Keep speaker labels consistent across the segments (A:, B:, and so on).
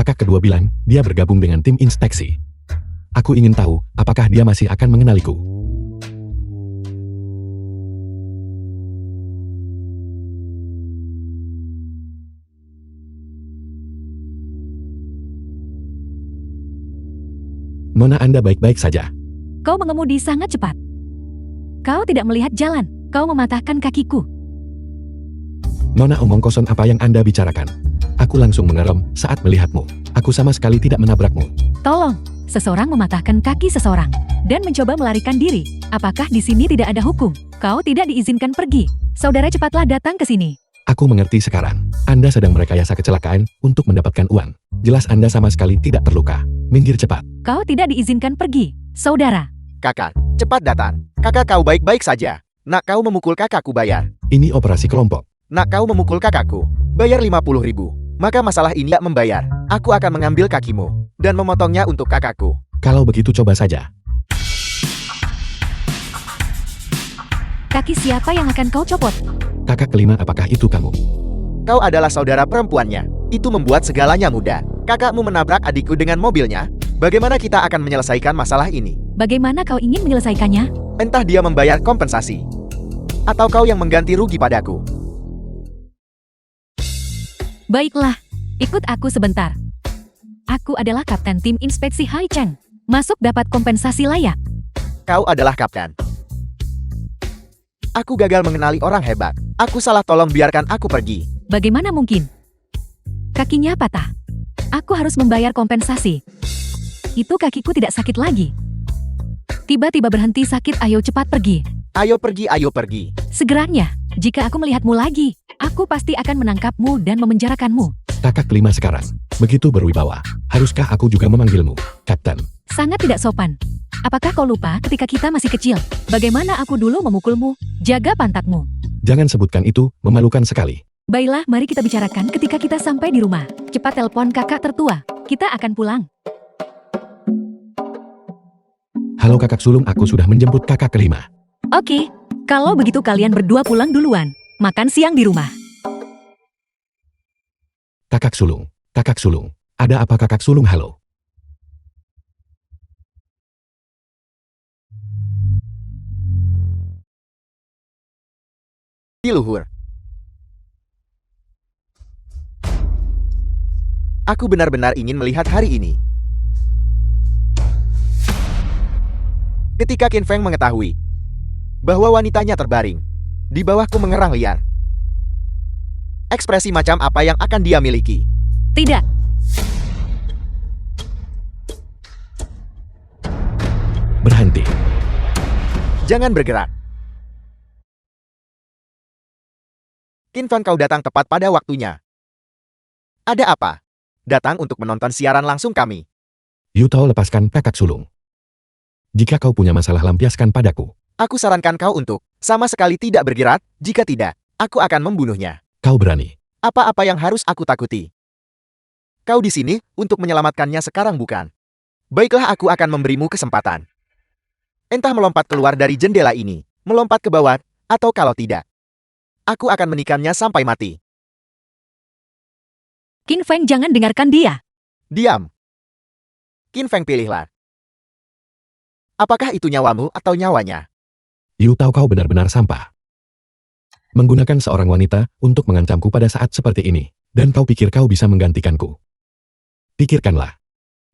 A: Kakak kedua bilang, dia bergabung dengan tim inspeksi. Aku ingin tahu, apakah dia masih akan mengenaliku. Nona, Anda baik-baik saja.
B: Kau mengemudi sangat cepat. Kau tidak melihat jalan. Kau mematahkan kakiku.
A: Nona, omong kosong apa yang Anda bicarakan? Aku langsung mengerem saat melihatmu. Aku sama sekali tidak menabrakmu.
B: Tolong, seseorang mematahkan kaki seseorang dan mencoba melarikan diri. Apakah di sini tidak ada hukum? Kau tidak diizinkan pergi. Saudara, cepatlah datang ke sini.
A: Aku mengerti sekarang. Anda sedang merekayasa kecelakaan untuk mendapatkan uang. Jelas Anda sama sekali tidak terluka. Minggir cepat.
B: Kau tidak diizinkan pergi, saudara.
C: Kakak, cepat datang. Kakak kau baik-baik saja. Nak kau memukul kakakku bayar.
A: Ini operasi kelompok.
C: Nak kau memukul kakakku, bayar 50.000. Maka masalah ini tak membayar. Aku akan mengambil kakimu dan memotongnya untuk kakakku.
A: Kalau begitu coba saja.
B: Kaki siapa yang akan kau copot?
A: Kakak kelima, apakah itu kamu?
C: Kau adalah saudara perempuannya. Itu membuat segalanya mudah. Kakakmu menabrak adikku dengan mobilnya. Bagaimana kita akan menyelesaikan masalah ini?
B: Bagaimana kau ingin menyelesaikannya?
C: Entah dia membayar kompensasi, atau kau yang mengganti rugi padaku.
B: Baiklah, ikut aku sebentar. Aku adalah kapten tim inspeksi Hai Cheng. Masuk dapat kompensasi layak.
C: Kau adalah kapten. Aku gagal mengenali orang hebat. Aku salah, tolong biarkan aku pergi.
B: Bagaimana mungkin? Kakinya patah. Aku harus membayar kompensasi. Itu kakiku tidak sakit lagi. Tiba-tiba berhenti sakit, ayo cepat pergi.
C: Ayo pergi, ayo pergi.
B: Segeranya, jika aku melihatmu lagi, aku pasti akan menangkapmu dan memenjarakanmu.
A: Kakak kelima sekarang. Begitu berwibawa. Haruskah aku juga memanggilmu Kapten?
B: Sangat tidak sopan. Apakah kau lupa ketika kita masih kecil? Bagaimana aku dulu memukulmu? Jaga pantatmu.
A: Jangan sebutkan itu, memalukan sekali.
B: Baiklah, mari kita bicarakan ketika kita sampai di rumah. Cepat telepon kakak tertua. Kita akan pulang.
A: Halo kakak sulung, aku sudah menjemput kakak kelima.
B: Oke, kalau begitu kalian berdua pulang duluan. Makan siang di rumah.
A: Kakak sulung, ada apa kakak sulung? Halo.
C: Di luhur. Aku benar-benar ingin melihat hari ini. Ketika Qin Feng mengetahui bahwa wanitanya terbaring di bawahku mengerang liar. Ekspresi macam apa yang akan dia miliki?
B: Tidak.
A: Berhenti.
C: Jangan bergerak. Qin Feng, kau datang tepat pada waktunya. Ada apa? Datang untuk menonton siaran langsung kami.
A: Yutao, lepaskan kakak sulung. Jika kau punya masalah, lampiaskan padaku.
C: Aku sarankan kau untuk sama sekali tidak bergerak. Jika tidak, aku akan membunuhnya.
A: Kau berani?
C: Apa-apa yang harus aku takuti? Kau di sini untuk menyelamatkannya sekarang, bukan? Baiklah, aku akan memberimu kesempatan. Entah melompat keluar dari jendela ini, melompat ke bawah, atau kalau tidak, aku akan menikamnya sampai mati.
B: Qin Feng, jangan dengarkan dia.
C: Diam. Qin Feng, pilihlah. Apakah itu nyawamu atau nyawanya?
A: Yutao, kau benar-benar sampah. Menggunakan seorang wanita untuk mengancamku pada saat seperti ini. Dan kau pikir kau bisa menggantikanku? Pikirkanlah.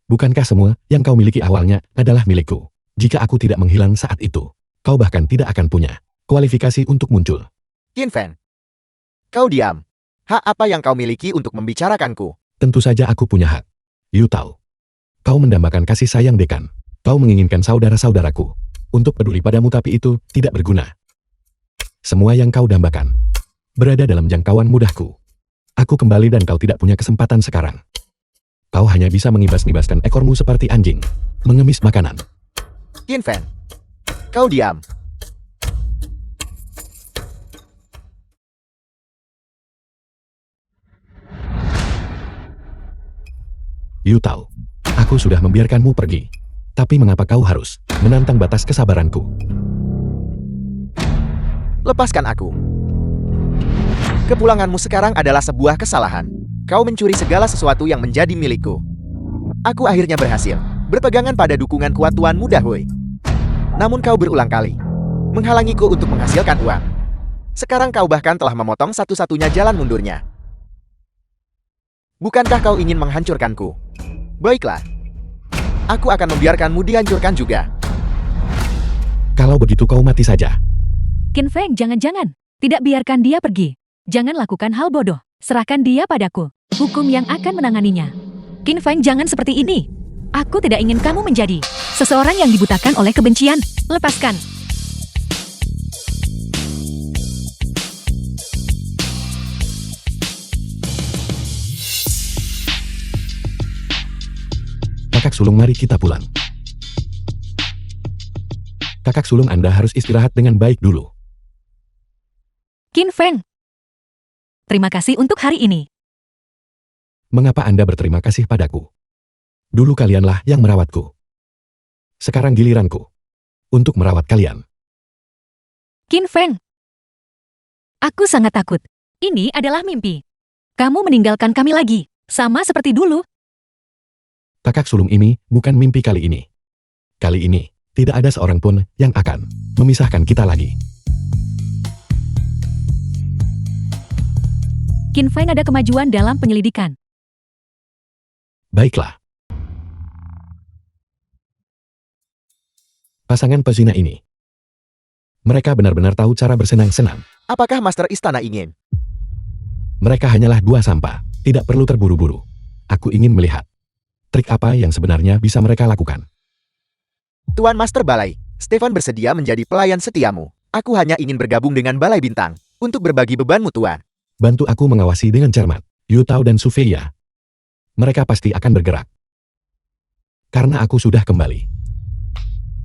A: Bukankah semua yang kau miliki awalnya adalah milikku? Jika aku tidak menghilang saat itu, kau bahkan tidak akan punya kualifikasi untuk muncul.
C: Qin Feng, kau diam. Hak apa yang kau miliki untuk membicarakanku?
A: Tentu saja aku punya hak. Yutao, kau mendambakan kasih sayang dekan. Kau menginginkan saudara-saudaraku untuk peduli padamu, tapi itu tidak berguna. Semua yang kau dambakan berada dalam jangkauan mudahku. Aku kembali dan kau tidak punya kesempatan sekarang. Kau hanya bisa mengibas-ngibaskan ekormu seperti anjing mengemis makanan.
C: Qin Feng, kau diam.
A: Yutao, aku sudah membiarkanmu pergi. Tapi mengapa kau harus menantang batas kesabaranku?
C: Lepaskan aku. Kepulanganmu sekarang adalah sebuah kesalahan. Kau mencuri segala sesuatu yang menjadi milikku. Aku akhirnya berhasil berpegangan pada dukungan kuat Tuan Muda Hui. Namun kau berulang kali menghalangiku untuk menghasilkan uang. Sekarang kau bahkan telah memotong satu-satunya jalan mundurnya. Bukankah kau ingin menghancurkanku? Baiklah. Aku akan membiarkanmu dihancurkan juga.
A: Kalau begitu kau mati saja.
B: Qin Feng, jangan-jangan. Tidak biarkan dia pergi. Jangan lakukan hal bodoh. Serahkan dia padaku. Hukum yang akan menanganinya. Qin Feng, jangan seperti ini. Aku tidak ingin kamu menjadi seseorang yang dibutakan oleh kebencian. Lepaskan.
A: Kakak sulung, mari kita pulang. Kakak sulung, Anda harus istirahat dengan baik dulu.
B: Qin Feng. Terima kasih untuk hari ini.
A: Mengapa Anda berterima kasih padaku? Dulu kalianlah yang merawatku. Sekarang giliranku untuk merawat kalian.
B: Qin Feng. Aku sangat takut. Ini adalah mimpi. Kamu meninggalkan kami lagi, sama seperti dulu.
A: Kakak sulung, ini bukan mimpi kali ini. Kali ini, tidak ada seorang pun yang akan memisahkan kita lagi.
B: Qin Feng, ada kemajuan dalam penyelidikan.
A: Baiklah. Pasangan pezina ini. Mereka benar-benar tahu cara bersenang-senang.
C: Apakah Master Istana ingin?
A: Mereka hanyalah dua sampah, tidak perlu terburu-buru. Aku ingin melihat trik apa yang sebenarnya bisa mereka lakukan.
C: Tuan Master Balai, Stefan bersedia menjadi pelayan setiamu. Aku hanya ingin bergabung dengan Balai Bintang untuk berbagi bebanmu, Tuan.
A: Bantu aku mengawasi dengan cermat, Yu Tao dan Su Feiya. Mereka pasti akan bergerak. Karena aku sudah kembali.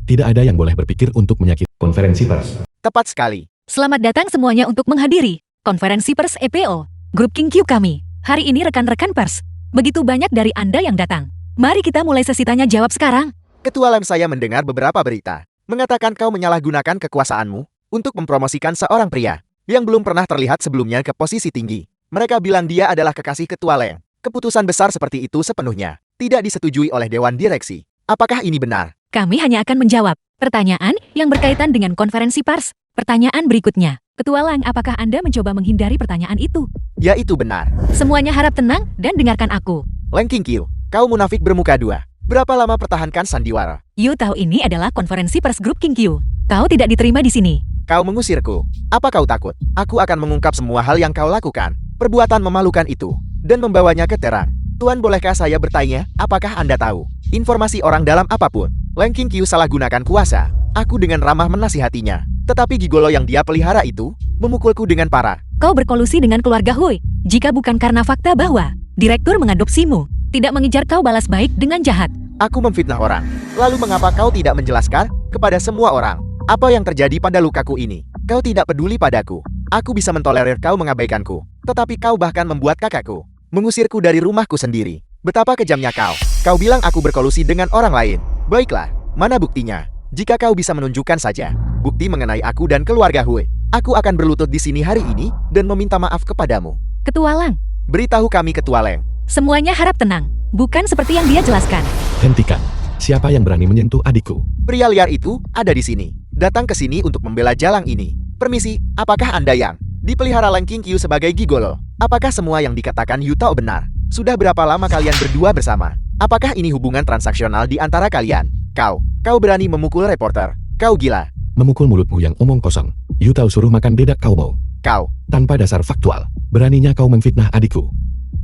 A: Tidak ada yang boleh berpikir untuk menyakiti konferensi pers.
C: Tepat sekali.
B: Selamat datang semuanya untuk menghadiri konferensi pers EPO, Grup King Q kami. Hari ini rekan-rekan pers, begitu banyak dari Anda yang datang. Mari kita mulai sesi tanya jawab sekarang.
C: Ketua Lem, saya mendengar beberapa berita mengatakan kau menyalahgunakan kekuasaanmu untuk mempromosikan seorang pria yang belum pernah terlihat sebelumnya ke posisi tinggi. Mereka bilang dia adalah kekasih Ketua Lem. Keputusan besar seperti itu sepenuhnya tidak disetujui oleh Dewan Direksi. Apakah ini benar?
B: Kami hanya akan menjawab pertanyaan yang berkaitan dengan konferensi pers. Pertanyaan berikutnya. Ketua Lang, apakah Anda mencoba menghindari pertanyaan itu?
C: Ya, itu benar.
B: Semuanya harap tenang dan dengarkan aku.
C: Leng Qingqiu, kau munafik bermuka dua. Berapa lama pertahankan sandiwara?
B: You tahu ini adalah konferensi pers Grup King Q. Kau tidak diterima di sini.
C: Kau mengusirku. Apa kau takut? Aku akan mengungkap semua hal yang kau lakukan. Perbuatan memalukan itu. Dan membawanya ke terang. Tuan, bolehkah saya bertanya, apakah Anda tahu informasi orang dalam apapun? Leng Qingqiu salah gunakan kuasa. Aku dengan ramah menasihatinya. Tetapi gigolo yang dia pelihara itu memukulku dengan parah.
B: Kau berkolusi dengan keluarga Hui. Jika bukan karena fakta bahwa direktur mengadopsimu, tidak mengejar kau balas baik dengan jahat.
C: Aku memfitnah orang. Lalu mengapa kau tidak menjelaskan kepada semua orang apa yang terjadi pada lukaku ini? Kau tidak peduli padaku. Aku bisa mentolerir kau mengabaikanku. Tetapi kau bahkan membuat kakakku mengusirku dari rumahku sendiri. Betapa kejamnya kau. Kau bilang aku berkolusi dengan orang lain. Baiklah, mana buktinya? Jika kau bisa menunjukkan saja bukti mengenai aku dan keluarga Hui, aku akan berlutut di sini hari ini dan meminta maaf kepadamu.
B: Ketua Lang.
C: Beritahu kami, Ketua Leng.
B: Semuanya harap tenang. Bukan seperti yang dia jelaskan.
A: Hentikan. Siapa yang berani menyentuh adikku?
C: Pria liar itu ada di sini. Datang ke sini untuk membela Jalang ini. Permisi, apakah Anda yang dipelihara Leng Qingqiu sebagai gigolo? Apakah semua yang dikatakan Yu Tao benar? Sudah berapa lama kalian berdua bersama? Apakah ini hubungan transaksional di antara kalian? Kau berani memukul reporter. Kau gila.
A: Memukul mulutmu yang omong kosong. Yu Tao suruh makan dedak kau mau.
C: Kau.
A: Tanpa dasar faktual. Beraninya kau memfitnah adikku.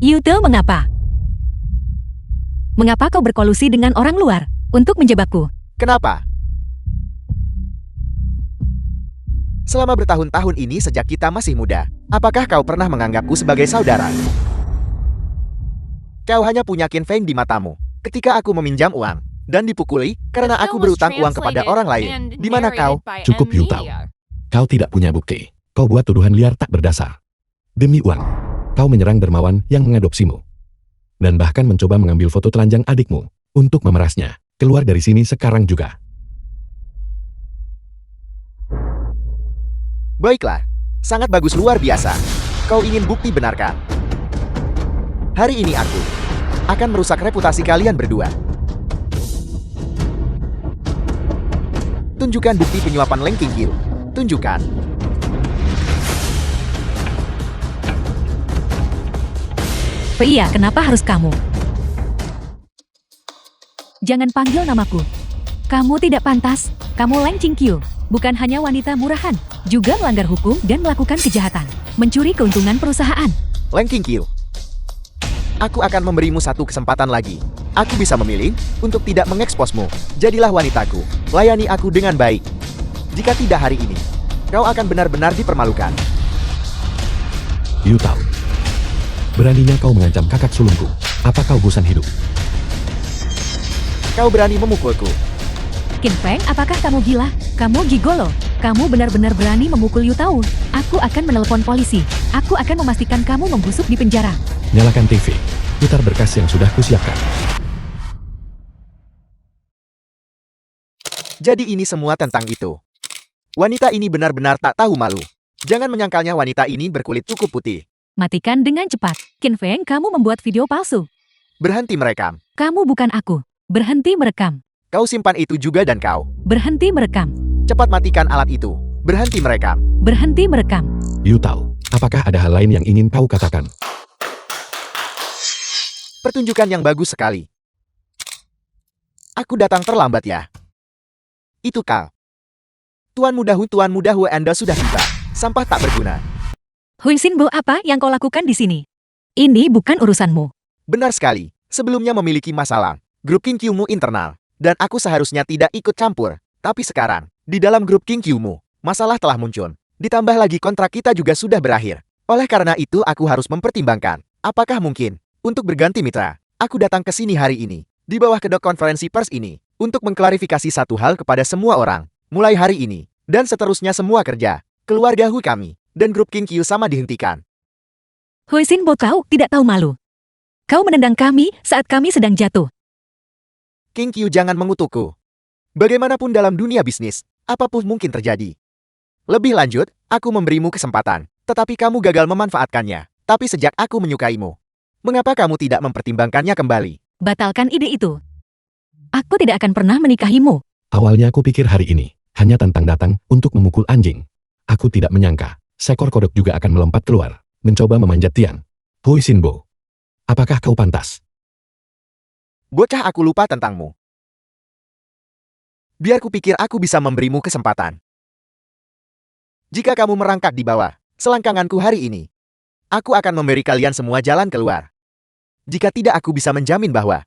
B: You tahu mengapa? Mengapa kau berkolusi dengan orang luar untuk menjebakku?
C: Kenapa? Selama bertahun-tahun ini sejak kita masih muda, apakah kau pernah menganggapku sebagai saudara? Kau hanya punya Qin Feng di matamu. Ketika aku meminjam uang dan dipukuli karena aku berutang uang kepada orang lain. Di mana kau?
A: Cukup, Yu Tao. Kau tidak punya bukti. Kau buat tuduhan liar tak berdasar. Demi uang, kau menyerang dermawan yang mengadopsimu. Dan bahkan mencoba mengambil foto telanjang adikmu untuk memerasnya. Keluar dari sini sekarang juga.
C: Baiklah, sangat bagus, luar biasa. Kau ingin bukti, benarkan? Hari ini aku akan merusak reputasi kalian berdua. Tunjukkan bukti penyuapan Leng Qingqiu. Tunjukkan.
B: Iya, kenapa harus kamu? Jangan panggil namaku. Kamu tidak pantas. Kamu Leng Qingqiu. Bukan hanya wanita murahan, juga melanggar hukum dan melakukan kejahatan. Mencuri keuntungan perusahaan.
C: Leng Qingqiu, aku akan memberimu satu kesempatan lagi. Aku bisa memilih untuk tidak mengeksposmu. Jadilah wanitaku. Layani aku dengan baik. Jika tidak hari ini, kau akan benar-benar dipermalukan.
A: Liu Tao. Beraninya kau mengancam kakak sulungku. Apa kau bosan hidup?
C: Kau berani memukulku.
B: Qin Feng, apakah kamu gila? Kamu gigolo. Kamu benar-benar berani memukul Liu Tao. Aku akan menelepon polisi. Aku akan memastikan kamu membusuk di penjara.
A: Nyalakan TV. Putar berkas yang sudah kusiapkan.
C: Jadi ini semua tentang itu. Wanita ini benar-benar tak tahu malu. Jangan menyangkalnya wanita ini berkulit cukup putih.
B: Matikan dengan cepat. Qin Feng, kamu membuat video palsu.
C: Berhenti merekam.
B: Kamu bukan aku. Berhenti merekam.
C: Kau simpan itu juga dan kau.
B: Berhenti merekam.
C: Cepat matikan alat itu. Berhenti merekam.
B: Berhenti merekam.
A: Liu Tao, apakah ada hal lain yang ingin kau katakan?
C: Pertunjukan yang bagus sekali. Aku datang terlambat ya. Itu kau. Tuan Mudahu, Anda sudah tiba. Sampah tak berguna.
B: Hui Xinbo, apa yang kau lakukan di sini? Ini bukan urusanmu.
C: Benar sekali. Sebelumnya memiliki masalah. Grup Qingqiu-mu internal. Dan aku seharusnya tidak ikut campur. Tapi sekarang, di dalam grup Qingqiu-mu, masalah telah muncul. Ditambah lagi kontrak kita juga sudah berakhir. Oleh karena itu aku harus mempertimbangkan. Apakah mungkin, untuk berganti mitra, aku datang ke sini hari ini, di bawah kedok konferensi pers ini, untuk mengklarifikasi satu hal kepada semua orang. Mulai hari ini, dan seterusnya semua kerja, keluarga Hu kami, dan grup Qingqiu sama dihentikan.
B: Hui Xinbo, kau tidak tahu malu. Kau menendang kami saat kami sedang jatuh.
C: Qingqiu, jangan mengutukku. Bagaimanapun dalam dunia bisnis, apapun mungkin terjadi. Lebih lanjut, aku memberimu kesempatan, tetapi kamu gagal memanfaatkannya. Tapi sejak aku menyukaimu, mengapa kamu tidak mempertimbangkannya kembali?
B: Batalkan ide itu. Aku tidak akan pernah menikahimu.
A: Awalnya aku pikir hari ini hanya tentang datang untuk memukul anjing. Aku tidak menyangka, seekor kodok juga akan melompat keluar, mencoba memanjat tiang. Hui Xinbo, apakah kau pantas?
C: Bocah, aku lupa tentangmu. Biar kupikir aku bisa memberimu kesempatan. Jika kamu merangkak di bawah selangkanganku hari ini, aku akan memberi kalian semua jalan keluar. Jika tidak, aku bisa menjamin bahwa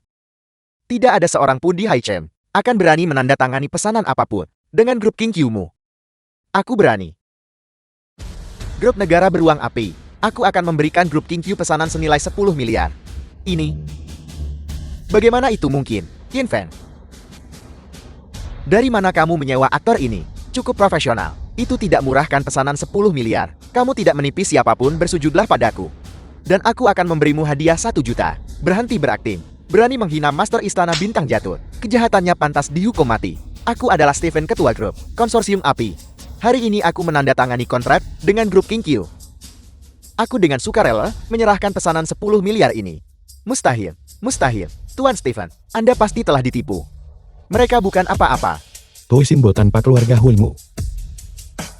C: tidak ada seorang pun di Haichen akan berani menandatangani pesanan apapun dengan grup Qingqiu-mu. Aku berani. Grup negara beruang api. Aku akan memberikan grup Qingqiu pesanan senilai 10 miliar. Ini. Bagaimana itu mungkin, Qin Feng? Dari mana kamu menyewa aktor ini? Cukup profesional. Itu tidak murahkan pesanan 10 miliar. Kamu tidak menipu siapapun, bersujudlah padaku. Dan aku akan memberimu hadiah 1 juta. Berhenti berakting. Berani menghina Master Istana Bintang Jatuh. Kejahatannya pantas dihukum mati. Aku adalah Stephen, ketua grup Konsorsium Api. Hari ini aku menandatangani kontrak dengan grup Qingqiu. Aku dengan sukarela menyerahkan pesanan 10 miliar ini. Mustahil. Mustahil. Tuan Stephen, Anda pasti telah ditipu. Mereka bukan apa-apa.
A: Hui Xinbo tanpa keluarga Huimu.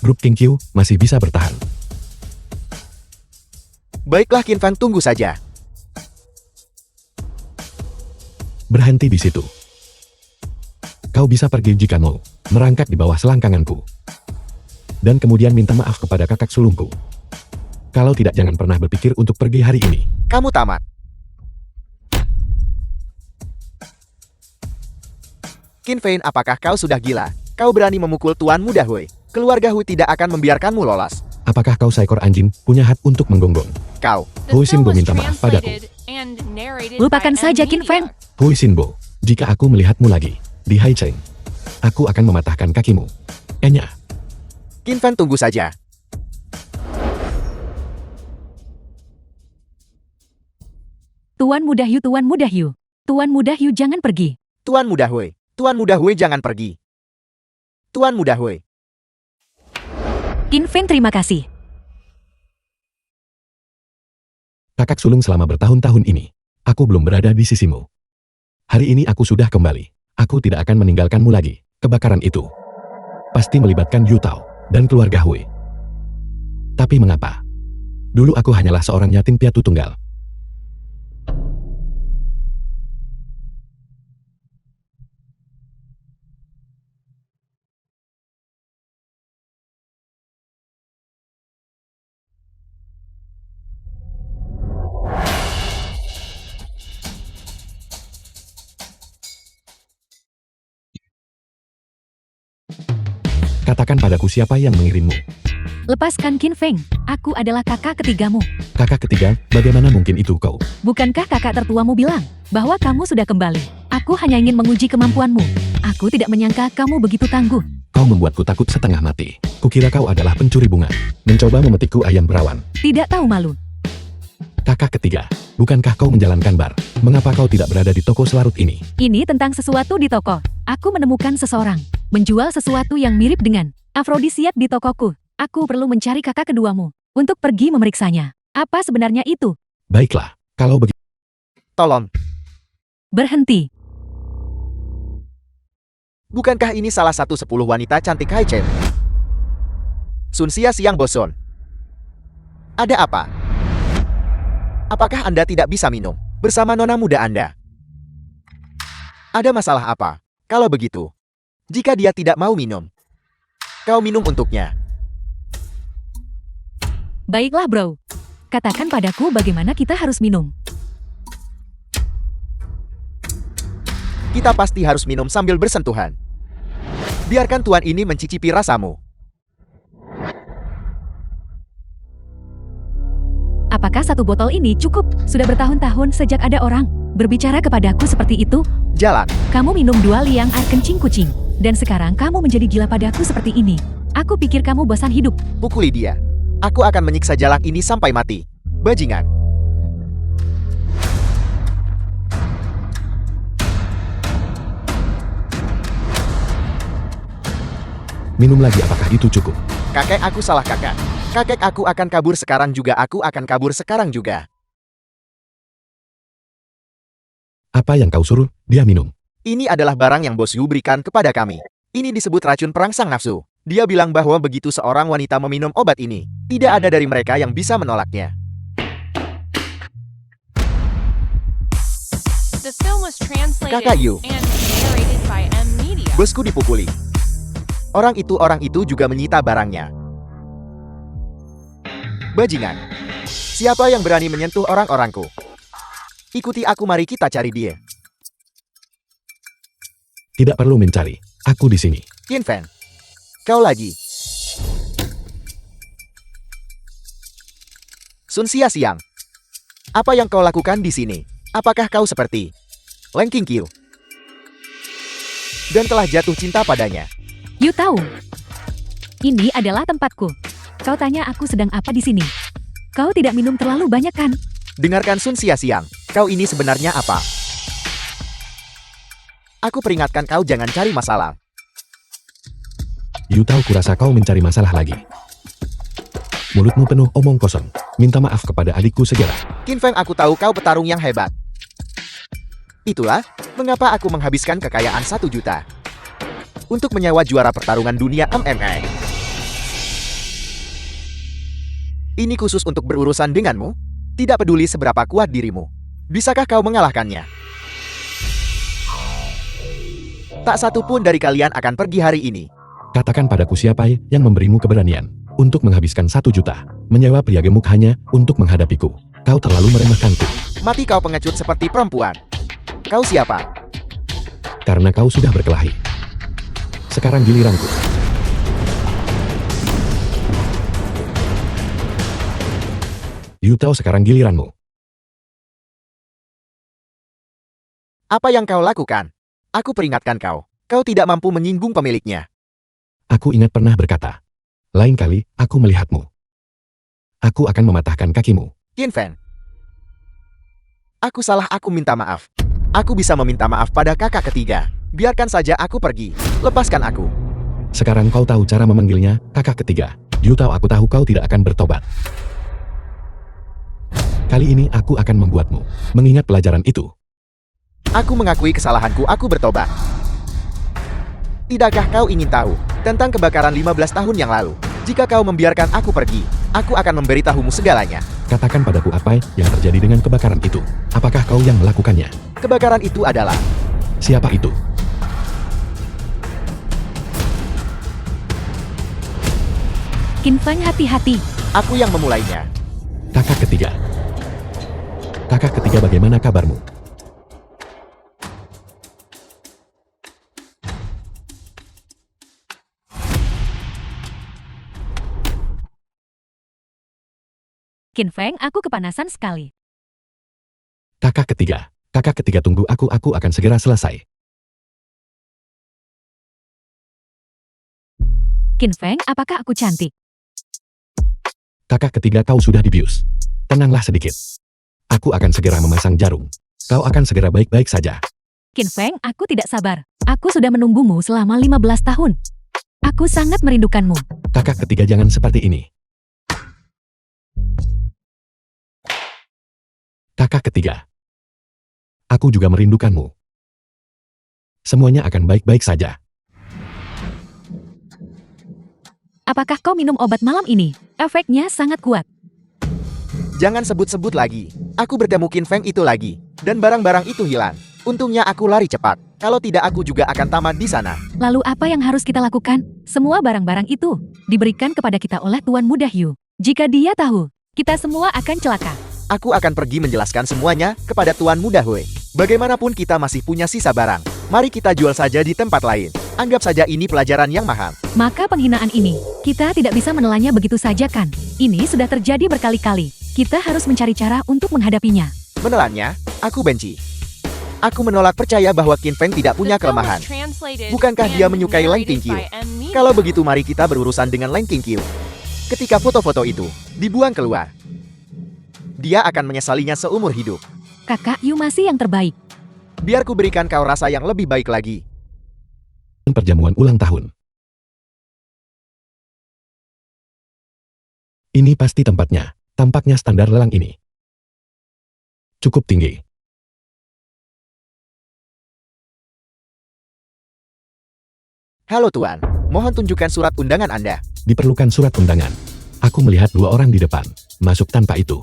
A: Grup Qingqiu masih bisa bertahan.
C: Baiklah Qin Feng, tunggu saja.
A: Berhenti di situ. Kau bisa pergi jika mau, merangkak di bawah selangkanganku. Dan kemudian minta maaf kepada kakak sulungku. Kalau tidak, jangan pernah berpikir untuk pergi hari ini.
C: Kamu tamat. Qin Feng, apakah kau sudah gila? Kau berani memukul Tuan Muda Hui. Keluarga Hui tidak akan membiarkanmu lolos.
A: Apakah kau seekor anjing punya hak untuk menggonggong?
C: Kau.
A: Hui Xinbo minta maaf padaku.
B: Lupakan saja Qin Feng.
A: Hui Xinbo, jika aku melihatmu lagi di Haicheng, aku akan mematahkan kakimu. Enya.
C: Qin Feng, tunggu saja.
B: Tuan Muda Hu, Tuan Muda Hu. Tuan Muda Hu, jangan pergi.
C: Tuan Muda Hui. Tuan Muda Hui, jangan pergi. Tuan Muda Hui.
B: Qin Feng, terima kasih.
A: Kakak sulung selama bertahun-tahun ini. Aku belum berada di sisimu. Hari ini aku sudah kembali. Aku tidak akan meninggalkanmu lagi. Kebakaran itu pasti melibatkan Yu Tao dan keluarga Hui. Tapi mengapa? Dulu aku hanyalah seorang yatim piatu tunggal. Katakan padaku siapa yang mengirimmu.
B: Lepaskan Qin Feng, aku adalah kakak ketigamu.
A: Kakak ketiga, bagaimana mungkin itu kau?
B: Bukankah kakak tertuamu bilang bahwa kamu sudah kembali? Aku hanya ingin menguji kemampuanmu. Aku tidak menyangka kamu begitu tangguh.
A: Kau membuatku takut setengah mati. Kukira kau adalah pencuri bunga, mencoba memetikku ayam perawan.
B: Tidak tahu malu.
A: Kakak ketiga, bukankah kau menjalankan bar? Mengapa kau tidak berada di toko selarut ini?
B: Ini tentang sesuatu di toko. Aku menemukan seseorang menjual sesuatu yang mirip dengan afrodisiak di tokoku. Aku perlu mencari kakak keduamu untuk pergi memeriksanya. Apa sebenarnya itu?
A: Baiklah, kalau begitu.
C: Tolong,
B: Berhenti.
C: bukankah ini salah satu 10 wanita cantik Hai Chen? Sun Xia Siang boson. Ada apa? Apakah Anda tidak bisa minum bersama nona muda Anda? Ada masalah apa? Kalau begitu, jika dia tidak mau minum, kau minum untuknya.
B: Baiklah bro. Katakan padaku bagaimana kita harus minum.
C: Kita pasti harus minum sambil bersentuhan. Biarkan tuan ini mencicipi rasamu.
B: Apakah satu botol ini cukup? Sudah bertahun-tahun sejak ada orang berbicara kepadaku seperti itu.
C: Jalan.
B: Kamu minum 2 liang air kencing kucing. Dan sekarang kamu menjadi gila padaku seperti ini. Aku pikir kamu bosan hidup.
C: Pukuli dia. Aku akan menyiksa jalak ini sampai mati. Bajingan.
A: Minum lagi, apakah itu cukup?
C: Kakek aku salah kakak. Kakek aku akan kabur sekarang juga. Aku akan kabur sekarang juga.
A: Apa yang kau suruh dia minum?
C: Ini adalah barang yang Bos Yu berikan kepada kami. Ini disebut racun perangsang nafsu. Dia bilang bahwa begitu seorang wanita meminum obat ini, tidak ada dari mereka yang bisa menolaknya.
D: The film was translated
C: Kakak Yu.
D: and narrated by M Media.
C: Bosku dipukuli. Orang itu juga menyita barangnya. Bajingan. Siapa yang berani menyentuh orang-orangku? Ikuti aku, mari kita cari dia.
A: Tidak perlu mencari. Aku di sini.
C: Qin Feng. Kau lagi. Sun Xia Siang. Apa yang kau lakukan di sini? Apakah kau seperti Leng Qingqiu dan telah jatuh cinta padanya?
B: You tahu. Ini adalah tempatku. Kau tanya aku sedang apa di sini. Kau tidak minum terlalu banyak kan?
C: Dengarkan Sun Xia Siang. Kau ini sebenarnya apa? Aku peringatkan kau jangan cari masalah.
A: Yu tahu, kurasa kau mencari masalah lagi. Mulutmu penuh omong kosong. Minta maaf kepada adikku segera.
C: Qin Feng, aku tahu kau petarung yang hebat. Itulah mengapa aku menghabiskan kekayaan 1 juta untuk menyewa juara pertarungan dunia MMA. Ini khusus untuk berurusan denganmu. Tidak peduli seberapa kuat dirimu. Bisakah kau mengalahkannya? Tak satu pun dari kalian akan pergi hari ini.
A: Katakan padaku siapa yang memberimu keberanian untuk menghabiskan 1 juta, menyewa pria gemuk hanya untuk menghadapiku. Kau terlalu meremehkanku.
C: Mati kau pengecut seperti perempuan. Kau siapa?
A: Karena kau sudah berkelahi. Sekarang giliranku. Yu tahu, sekarang giliranmu.
C: Apa yang kau lakukan? Aku peringatkan kau. Kau tidak mampu menyinggung pemiliknya.
A: Aku ingat pernah berkata, lain kali aku melihatmu, aku akan mematahkan kakimu.
C: Qin Feng. Aku salah, aku minta maaf. Aku bisa meminta maaf pada kakak ketiga. Biarkan saja aku pergi. Lepaskan aku.
A: Sekarang kau tahu cara memanggilnya, kakak ketiga. Yu tahu, aku tahu kau tidak akan bertobat. Kali ini aku akan membuatmu mengingat pelajaran itu.
C: Aku mengakui kesalahanku, aku bertobat. Tidakkah kau ingin tahu tentang kebakaran 15 tahun yang lalu? Jika kau membiarkan aku pergi, aku akan memberitahumu segalanya.
A: Katakan padaku apa yang terjadi dengan kebakaran itu. Apakah kau yang melakukannya?
C: Kebakaran itu adalah...
A: Siapa itu?
B: Qin Feng, hati-hati.
C: Aku yang memulainya.
A: Kakak ketiga. Kakak ketiga, bagaimana kabarmu?
B: Qin Feng, aku kepanasan sekali.
A: Kakak ketiga. Kakak ketiga, tunggu, aku akan segera selesai.
B: Qin Feng, apakah aku cantik?
A: Kakak ketiga, kau sudah dibius. Tenanglah sedikit. Aku akan segera memasang jarum. Kau akan segera baik-baik saja.
B: Qin Feng, aku tidak sabar. Aku sudah menunggumu selama 15 tahun. Aku sangat merindukanmu.
A: Kakak ketiga, jangan seperti ini. Kakak ketiga. Aku juga merindukanmu. Semuanya akan baik-baik saja.
B: Apakah kau minum obat malam ini? Efeknya sangat kuat.
C: Jangan sebut-sebut lagi. Aku bertemu Qin Feng itu lagi. Dan barang-barang itu hilang. Untungnya aku lari cepat. Kalau tidak aku juga akan tamat di sana.
B: Lalu apa yang harus kita lakukan? Semua barang-barang itu diberikan kepada kita oleh Tuan Muda Hyu. Jika dia tahu, kita semua akan celaka.
C: Aku akan pergi menjelaskan semuanya kepada Tuan Muda Hui. Bagaimanapun kita masih punya sisa barang. Mari kita jual saja di tempat lain. Anggap saja ini pelajaran yang mahal.
B: Maka penghinaan ini, kita tidak bisa menelannya begitu saja kan? Ini sudah terjadi berkali-kali. Kita harus mencari cara untuk menghadapinya.
C: Menelannya, aku benci. Aku menolak percaya bahwa Qin Feng tidak punya
D: The film was
C: kelemahan.
D: translated
C: Bukankah dia
D: and
C: menyukai Lan
D: narrated
C: Qingqiu?
D: by M. Media.
C: Kalau begitu mari kita berurusan dengan Lan Qingqiu. Ketika foto-foto itu dibuang keluar, dia akan menyesalinya seumur hidup.
B: Kakak Yu masih yang terbaik.
C: Biar ku berikan kau rasa yang lebih baik lagi.
A: Perjamuan ulang tahun. Ini pasti tempatnya. Tampaknya standar lelang ini cukup tinggi.
C: Halo Tuan, mohon tunjukkan surat undangan Anda.
A: Diperlukan surat undangan. Aku melihat dua orang di depan. Masuk tanpa itu.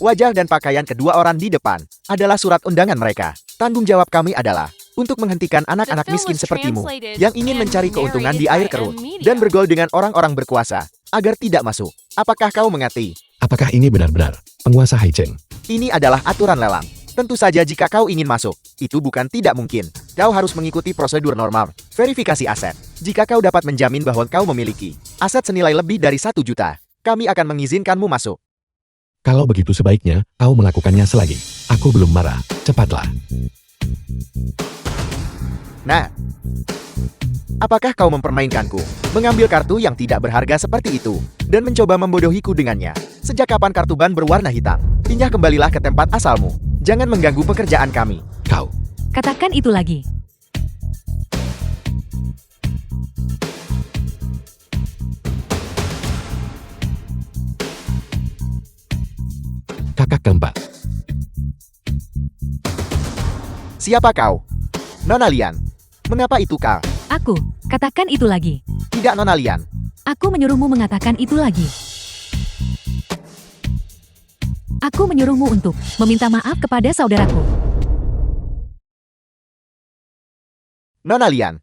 C: Wajah dan pakaian kedua orang di depan adalah surat undangan mereka. Tanggung jawab kami adalah untuk menghentikan anak-anak
D: The film
C: miskin
D: was
C: sepertimu
D: translated
C: yang ingin
D: and
C: mencari keuntungan di air
D: narrated by
C: kerut
D: M. Media.
C: dan bergaul dengan orang-orang berkuasa agar tidak masuk. Apakah kau mengerti?
A: Apakah ini benar-benar penguasa Haicheng?
C: Ini adalah aturan lelang. Tentu saja jika kau ingin masuk, itu bukan tidak mungkin. Kau harus mengikuti prosedur normal, verifikasi aset. Jika kau dapat menjamin bahwa kau memiliki aset senilai lebih dari 1 juta, kami akan mengizinkanmu masuk.
A: Kalau begitu sebaiknya kau melakukannya selagi aku belum marah. Cepatlah.
C: Nah, apakah kau mempermainkanku? Mengambil kartu yang tidak berharga seperti itu, dan mencoba membodohiku dengannya. Sejak kapan kartu ban berwarna hitam? Pindah kembalilah ke tempat asalmu. Jangan mengganggu pekerjaan kami.
A: Kau.
B: Katakan itu lagi.
A: Kakak keempat.
C: Siapa kau? Nona Lian. Mengapa itu kau?
B: Aku, katakan itu lagi.
C: Tidak Nona Lian.
B: Aku menyuruhmu mengatakan itu lagi. Aku menyuruhmu untuk meminta maaf kepada saudaraku.
C: Nona Lian.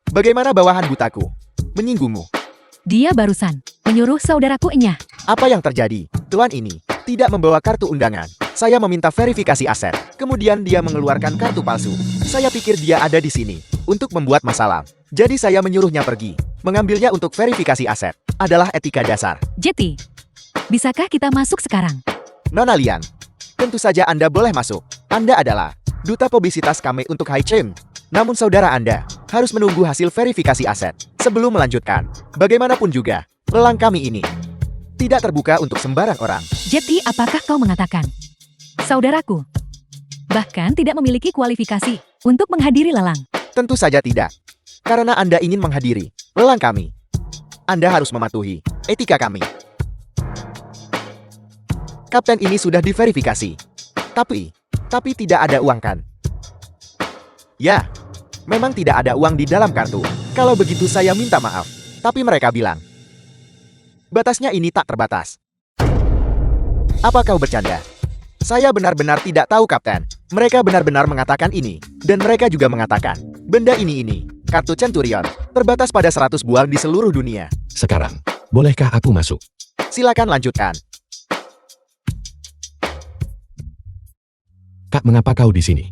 C: Bagaimana bawahan butaku? Menyinggungmu.
B: Dia barusan menyuruh saudaraku enyah.
C: Apa yang terjadi? Tuan ini tidak membawa kartu undangan. Saya meminta verifikasi aset. Kemudian dia mengeluarkan kartu palsu. Saya pikir dia ada di sini untuk membuat masalah. Jadi saya menyuruhnya pergi. Mengambilnya untuk verifikasi aset adalah etika dasar.
B: Jetty, bisakah kita masuk sekarang?
C: Nona Lian, tentu saja Anda boleh masuk. Anda adalah duta publisitas kami untuk Haicheng. Namun saudara Anda harus menunggu hasil verifikasi aset sebelum melanjutkan. Bagaimanapun juga, lelang kami ini tidak terbuka untuk sembarang orang.
B: Jetty, apakah kau mengatakan saudaraku bahkan tidak memiliki kualifikasi untuk menghadiri lelang?
C: Tentu saja tidak. Karena Anda ingin menghadiri lelang kami, Anda harus mematuhi etika kami. Kapten ini sudah diverifikasi. Tapi tidak ada uang kan? Ya, memang tidak ada uang di dalam kartu. Kalau begitu saya minta maaf. Tapi mereka bilang, batasnya ini tak terbatas. Apa kau bercanda? Saya benar-benar tidak tahu, Kapten. Mereka benar-benar mengatakan ini. Dan mereka juga mengatakan, benda ini, kartu Centurion, terbatas pada 100 buah di seluruh dunia.
A: Sekarang, bolehkah aku masuk?
C: Silakan lanjutkan.
A: Kak, mengapa kau di sini?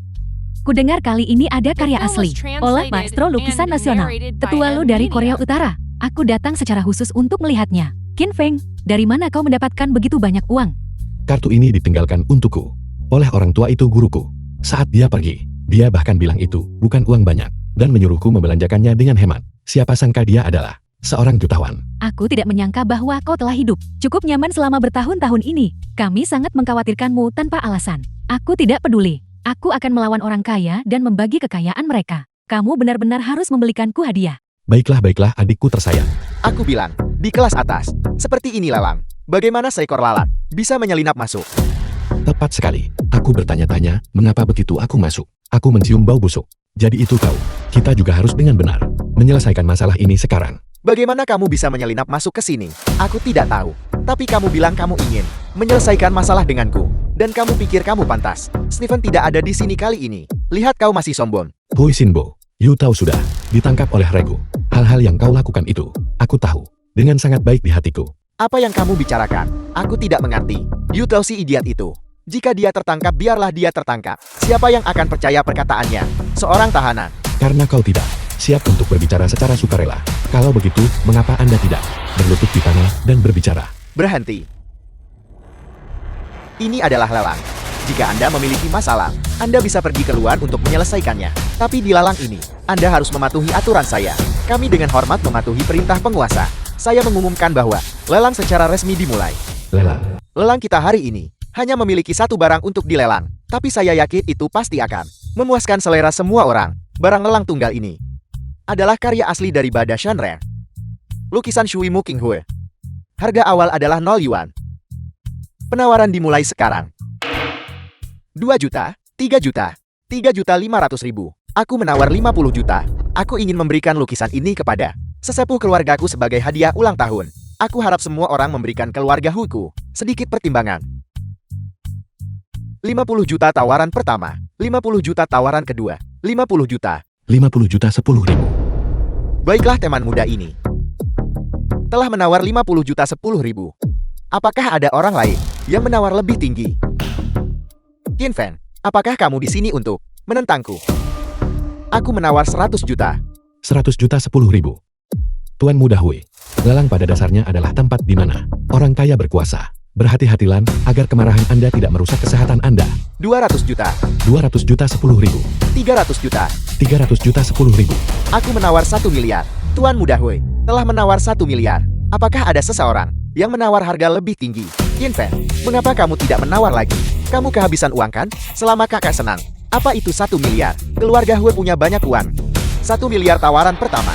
B: Kudengar kali ini ada karya asli. Olah Maestro Lukisan Nasional. Tetua lo dari Korea Utara. Aku datang secara khusus untuk melihatnya. Qin Feng, dari mana kau mendapatkan begitu banyak uang?
A: Kartu ini ditinggalkan untukku. Oleh orang tua itu guruku. Saat dia pergi, dia bahkan bilang itu bukan uang banyak. Dan menyuruhku membelanjakannya dengan hemat. Siapa sangka dia adalah seorang jutawan.
B: Aku tidak menyangka bahwa kau telah hidup cukup nyaman selama bertahun-tahun ini. Kami sangat mengkhawatirkanmu tanpa alasan. Aku tidak peduli. Aku akan melawan orang kaya dan membagi kekayaan mereka. Kamu benar-benar harus membelikanku hadiah.
A: Baiklah adikku tersayang.
C: Aku bilang, di kelas atas. Seperti ini lalang. Bagaimana seekor lalat bisa menyelinap masuk?
A: Tepat sekali. Aku bertanya-tanya, mengapa begitu aku masuk? Aku mencium bau busuk. Jadi itu kau. Kita juga harus dengan benar menyelesaikan masalah ini sekarang.
C: Bagaimana kamu bisa menyelinap masuk ke sini? Aku tidak tahu. Tapi kamu bilang kamu ingin menyelesaikan masalah denganku. Dan kamu pikir kamu pantas. Stephen tidak ada di sini kali ini. Lihat kau masih sombong.
A: Hui Shinbo, you tahu sudah, ditangkap oleh Regu. Hal-hal yang kau lakukan itu, aku tahu. Dengan sangat baik di hatiku.
C: Apa yang kamu bicarakan? Aku tidak mengerti. You tahu si idiot itu. Jika dia tertangkap, biarlah dia tertangkap. Siapa yang akan percaya perkataannya? Seorang tahanan.
A: Karena kau tidak siap untuk berbicara secara sukarela. Kalau begitu, mengapa Anda tidak berlutut di tanah dan berbicara?
C: Berhenti. Ini adalah lelang. Jika Anda memiliki masalah, Anda bisa pergi keluar untuk menyelesaikannya. Tapi di lelang ini, Anda harus mematuhi aturan saya. Kami dengan hormat mematuhi perintah penguasa. Saya mengumumkan bahwa lelang secara resmi dimulai.
A: Lelang.
C: Lelang kita hari ini hanya memiliki satu barang untuk dilelang. Tapi saya yakin itu pasti akan memuaskan selera semua orang. Barang lelang tunggal ini adalah karya asli dari Bada Shanren. Lukisan Shui Mu Qinghue. Harga awal adalah 0 yuan. Penawaran dimulai sekarang. 2 juta, 3 juta, 3.500.000. Aku menawar 50 juta. Aku ingin memberikan lukisan ini kepada sesepuh keluargaku sebagai hadiah ulang tahun. Aku harap semua orang memberikan keluarga Huku sedikit pertimbangan. 50 juta tawaran pertama, 50 juta tawaran kedua, 50 juta.
A: 50 juta 10.000.
C: Baiklah, teman muda ini telah menawar 50 juta 10.000. Apakah ada orang lain yang menawar lebih tinggi? Qin Feng, apakah kamu di sini untuk menentangku? Aku menawar 100 juta.
A: 100 juta 10.000. Tuan Muda Hui, lelang pada dasarnya adalah tempat di mana orang kaya berkuasa. Berhati-hatilah agar kemarahan Anda tidak merusak kesehatan Anda.
C: 200 juta.
A: 200 juta 10.000.
C: 300 juta.
A: 300 juta 10.000.
C: Aku menawar 1 miliar. Tuan Muda Hui telah menawar 1 miliar. Apakah ada seseorang yang menawar harga lebih tinggi? Qin Feng, mengapa kamu tidak menawar lagi? Kamu kehabisan uang kan? Selama kakak senang. Apa itu 1 miliar? Keluarga Hui punya banyak uang. 1 miliar tawaran pertama.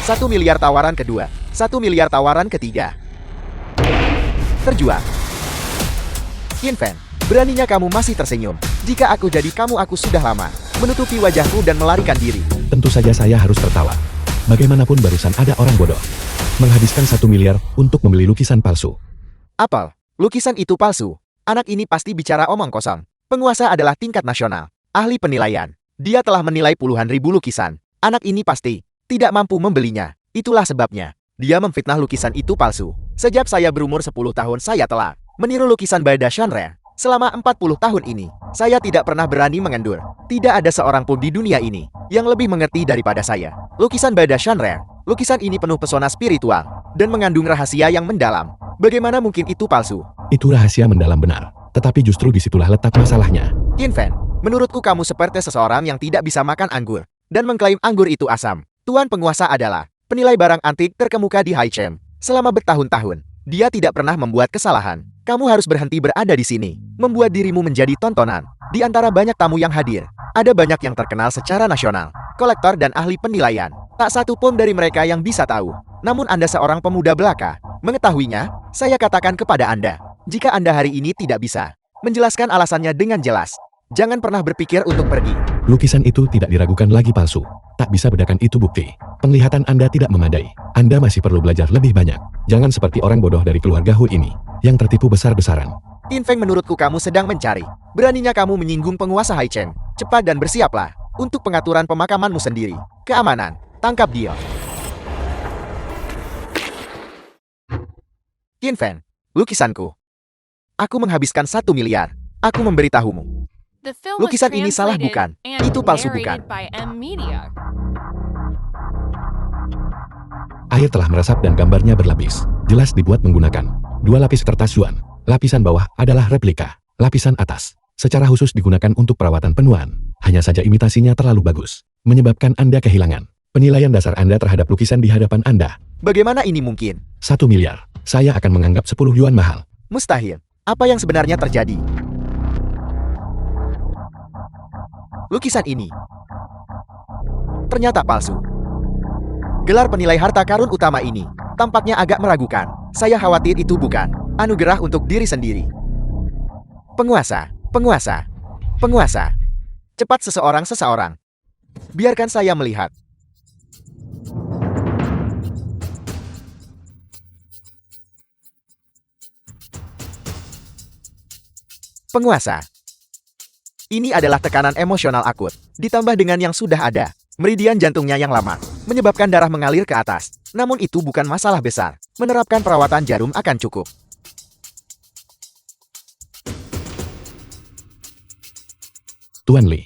C: 1 miliar tawaran kedua. 1 miliar tawaran ketiga. Terjual. Qin Feng, beraninya kamu masih tersenyum. Jika aku jadi kamu, aku sudah lama menutupi wajahku dan melarikan diri.
A: Tentu saja saya harus tertawa. Bagaimanapun barusan ada orang bodoh menghabiskan 1 miliar untuk membeli lukisan palsu.
C: Apel, lukisan itu palsu. Anak ini pasti bicara omong kosong. Penguasa adalah tingkat nasional. Ahli penilaian. Dia telah menilai puluhan ribu lukisan. Anak ini pasti tidak mampu membelinya. Itulah sebabnya dia memfitnah lukisan itu palsu. Sejak saya berumur 10 tahun saya telah meniru lukisan Bada Shanren. Selama 40 tahun ini, saya tidak pernah berani mengendur. Tidak ada seorang pun di dunia ini yang lebih mengerti daripada saya. Lukisan Bada Shanren. Lukisan ini penuh pesona spiritual dan mengandung rahasia yang mendalam. Bagaimana mungkin itu palsu?
A: Itu rahasia mendalam benar. Tetapi justru disitulah letak masalahnya.
C: Qin Feng, menurutku kamu seperti seseorang yang tidak bisa makan anggur dan mengklaim anggur itu asam. Tuan penguasa adalah penilai barang antik terkemuka di Haichem. Selama bertahun-tahun, dia tidak pernah membuat kesalahan. Kamu harus berhenti berada di sini, membuat dirimu menjadi tontonan. Di antara banyak tamu yang hadir, ada banyak yang terkenal secara nasional, kolektor dan ahli penilaian. Tak satu pun dari mereka yang bisa tahu. Namun Anda seorang pemuda belaka. Mengetahuinya, saya katakan kepada Anda, Jika Anda hari ini tidak bisa menjelaskan alasannya dengan jelas, jangan pernah berpikir untuk pergi.
A: Lukisan itu tidak diragukan lagi palsu. Tak bisa bedakan itu bukti. Penglihatan Anda tidak memadai. Anda masih perlu belajar lebih banyak. Jangan seperti orang bodoh dari keluarga Hu ini, yang tertipu besar-besaran.
C: Qin Feng, menurutku kamu sedang mencari. Beraninya kamu menyinggung penguasa Hai Chen. Cepat dan bersiaplah untuk pengaturan pemakamanmu sendiri. Keamanan, tangkap dia. Qin Feng, lukisanku. Aku menghabiskan 1 miliar. Aku memberitahumu.
D: The film was
C: Lukisan ini salah
D: translated
C: bukan?
D: and
C: Itu palsu bukan?
D: narrated by M Media.
A: Air telah meresap dan gambarnya berlapis. Jelas dibuat menggunakan 2 lapis kertas Yuan. Lapisan bawah adalah replika. Lapisan atas secara khusus digunakan untuk perawatan penuaan. Hanya saja imitasinya terlalu bagus, menyebabkan Anda kehilangan penilaian dasar Anda terhadap lukisan di hadapan Anda.
C: Bagaimana ini mungkin?
A: 1 miliar. Saya akan menganggap 10 yuan mahal.
C: Mustahil. Apa yang sebenarnya terjadi? Lukisan ini ternyata palsu. Gelar penilai harta karun utama ini tampaknya agak meragukan. Saya khawatir itu bukan anugerah untuk diri sendiri. Penguasa, penguasa, penguasa. Cepat seseorang. Biarkan saya melihat. Penguasa. Ini adalah tekanan emosional akut, ditambah dengan yang sudah ada. Meridian jantungnya yang lama, menyebabkan darah mengalir ke atas. Namun itu bukan masalah besar. Menerapkan perawatan jarum akan cukup.
A: Tuan Li,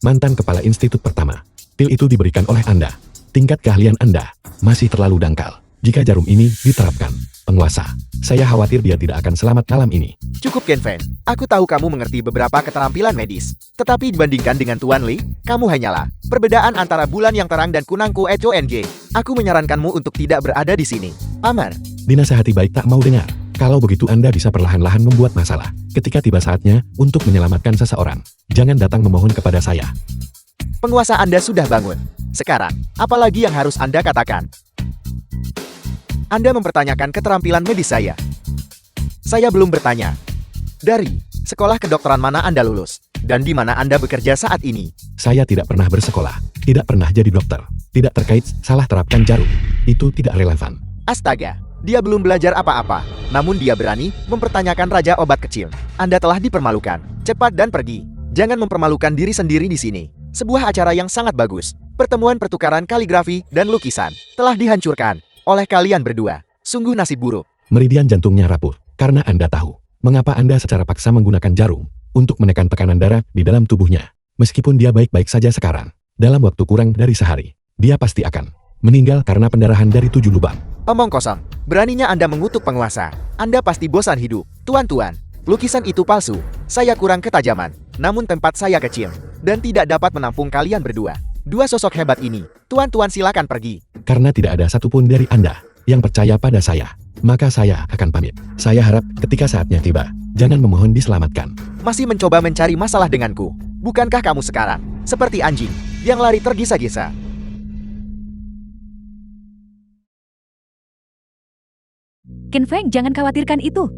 A: mantan kepala institut pertama. Pil itu diberikan oleh Anda. Tingkat keahlian Anda masih terlalu dangkal. Jika jarum ini diterapkan, penguasa, saya khawatir dia tidak akan selamat malam ini.
C: Cukup, Qin Feng. Aku tahu kamu mengerti beberapa keterampilan medis. Tetapi dibandingkan dengan Tuan Li, kamu hanyalah perbedaan antara bulan yang terang dan kunangku HONG. Aku menyarankanmu untuk tidak berada di sini. Paman.
A: Dinasehati baik tak mau dengar. Kalau begitu Anda bisa perlahan-lahan membuat masalah. Ketika tiba saatnya untuk menyelamatkan seseorang, jangan datang memohon kepada saya.
C: Penguasa Anda sudah bangun. Sekarang, apalagi yang harus Anda katakan? Anda mempertanyakan keterampilan medis saya. Saya belum bertanya. Dari sekolah kedokteran mana Anda lulus? Dan di mana Anda bekerja saat ini?
A: Saya tidak pernah bersekolah, tidak pernah jadi dokter, tidak terkait salah terapkan jarum. Itu tidak relevan.
C: Astaga, dia belum belajar apa-apa. Namun dia berani mempertanyakan Raja Obat Kecil. Anda telah dipermalukan. Cepat dan pergi. Jangan mempermalukan diri sendiri di sini. Sebuah acara yang sangat bagus. Pertemuan pertukaran kaligrafi dan lukisan telah dihancurkan oleh kalian berdua. Sungguh nasib buruk.
A: Meridian jantungnya rapuh, karena Anda tahu mengapa Anda secara paksa menggunakan jarum untuk menekan tekanan darah di dalam tubuhnya. Meskipun dia baik-baik saja sekarang, dalam waktu kurang dari sehari, dia pasti akan meninggal karena pendarahan dari 7 lubang.
C: Omong kosong. Beraninya Anda mengutuk penguasa. Anda pasti bosan hidup. Tuan-tuan, lukisan itu palsu. Saya kurang ketajaman. Namun tempat saya kecil dan tidak dapat menampung kalian berdua. Dua sosok hebat ini. Tuan-tuan silakan pergi.
A: Karena tidak ada satupun dari Anda yang percaya pada saya, maka saya akan pamit. Saya harap ketika saatnya tiba, jangan memohon diselamatkan.
C: Masih mencoba mencari masalah denganku. Bukankah kamu sekarang seperti anjing yang lari tergesa-gesa?
B: Qin Feng, jangan khawatirkan itu.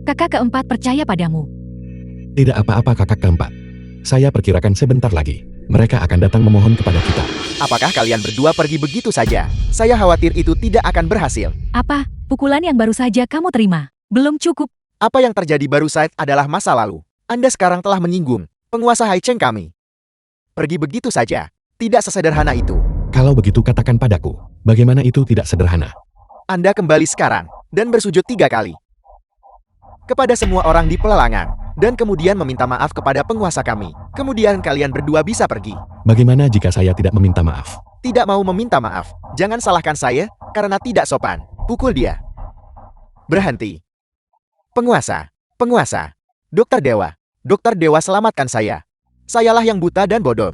B: Kakak keempat percaya padamu.
A: Tidak apa-apa kakak keempat. Saya perkirakan sebentar lagi, mereka akan datang memohon kepada kita.
C: Apakah kalian berdua pergi begitu saja? Saya khawatir itu tidak akan berhasil.
B: Apa? Pukulan yang baru saja kamu terima belum cukup.
C: Apa yang terjadi baru saja adalah masa lalu. Anda sekarang telah menyinggung penguasa Hai Cheng kami. Pergi begitu saja. Tidak sesederhana itu.
A: Kalau begitu katakan padaku, bagaimana itu tidak sederhana?
C: Anda kembali sekarang dan bersujud 3 kali kepada semua orang di pelelangan, dan kemudian meminta maaf kepada penguasa kami. Kemudian kalian berdua bisa pergi.
A: Bagaimana jika saya tidak meminta maaf?
C: Tidak mau meminta maaf. Jangan salahkan saya karena tidak sopan. Pukul dia. Berhenti. Penguasa. Penguasa. Dokter Dewa selamatkan saya. Sayalah yang buta dan bodoh.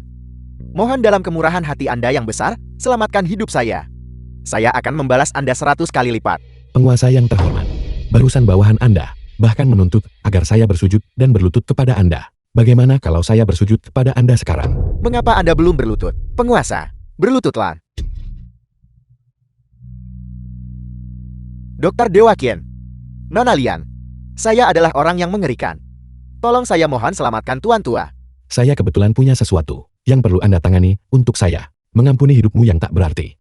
C: Mohon dalam kemurahan hati Anda yang besar, selamatkan hidup saya. Saya akan membalas Anda 100 kali lipat.
A: Penguasa yang terhormat, barusan bawahan Anda bahkan menuntut agar saya bersujud dan berlutut kepada Anda. Bagaimana kalau saya bersujud kepada Anda sekarang?
C: Mengapa Anda belum berlutut? Penguasa, berlututlah. Dokter Dewa Qian. Nona Lian. Saya adalah orang yang mengerikan. Tolong saya mohon selamatkan Tuan Tua.
A: Saya kebetulan punya sesuatu yang perlu Anda tangani untuk saya. Mengampuni hidupmu yang tak berarti.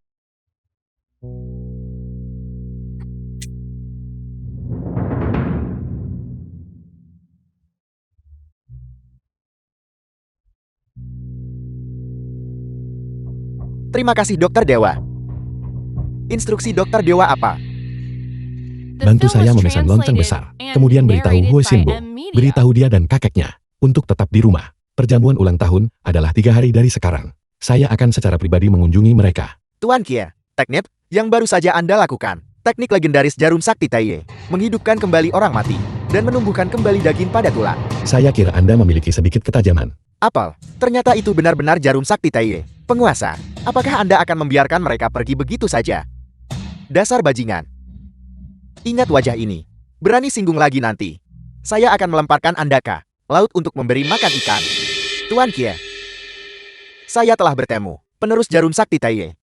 C: Terima kasih Dokter Dewa. Instruksi Dokter Dewa apa?
A: Bantu saya memesan lonceng besar. Kemudian beritahu Hue Shinbo. Beritahu dia dan kakeknya untuk tetap di rumah. Perjamuan ulang tahun adalah 3 hari dari sekarang. Saya akan secara pribadi mengunjungi mereka.
C: Tuan Kie, teknik yang baru saja Anda lakukan. Teknik legendaris jarum sakti Taiye. Menghidupkan kembali orang mati. Dan menumbuhkan kembali daging pada tulang.
A: Saya kira Anda memiliki sedikit ketajaman.
C: Apel, ternyata itu benar-benar jarum sakti Taiye. Penguasa, apakah Anda akan membiarkan mereka pergi begitu saja? Dasar bajingan. Ingat wajah ini. Berani singgung lagi nanti. Saya akan melemparkan Anda ke laut untuk memberi makan ikan. Tuan Kie. Saya telah bertemu penerus jarum sakti Taiye.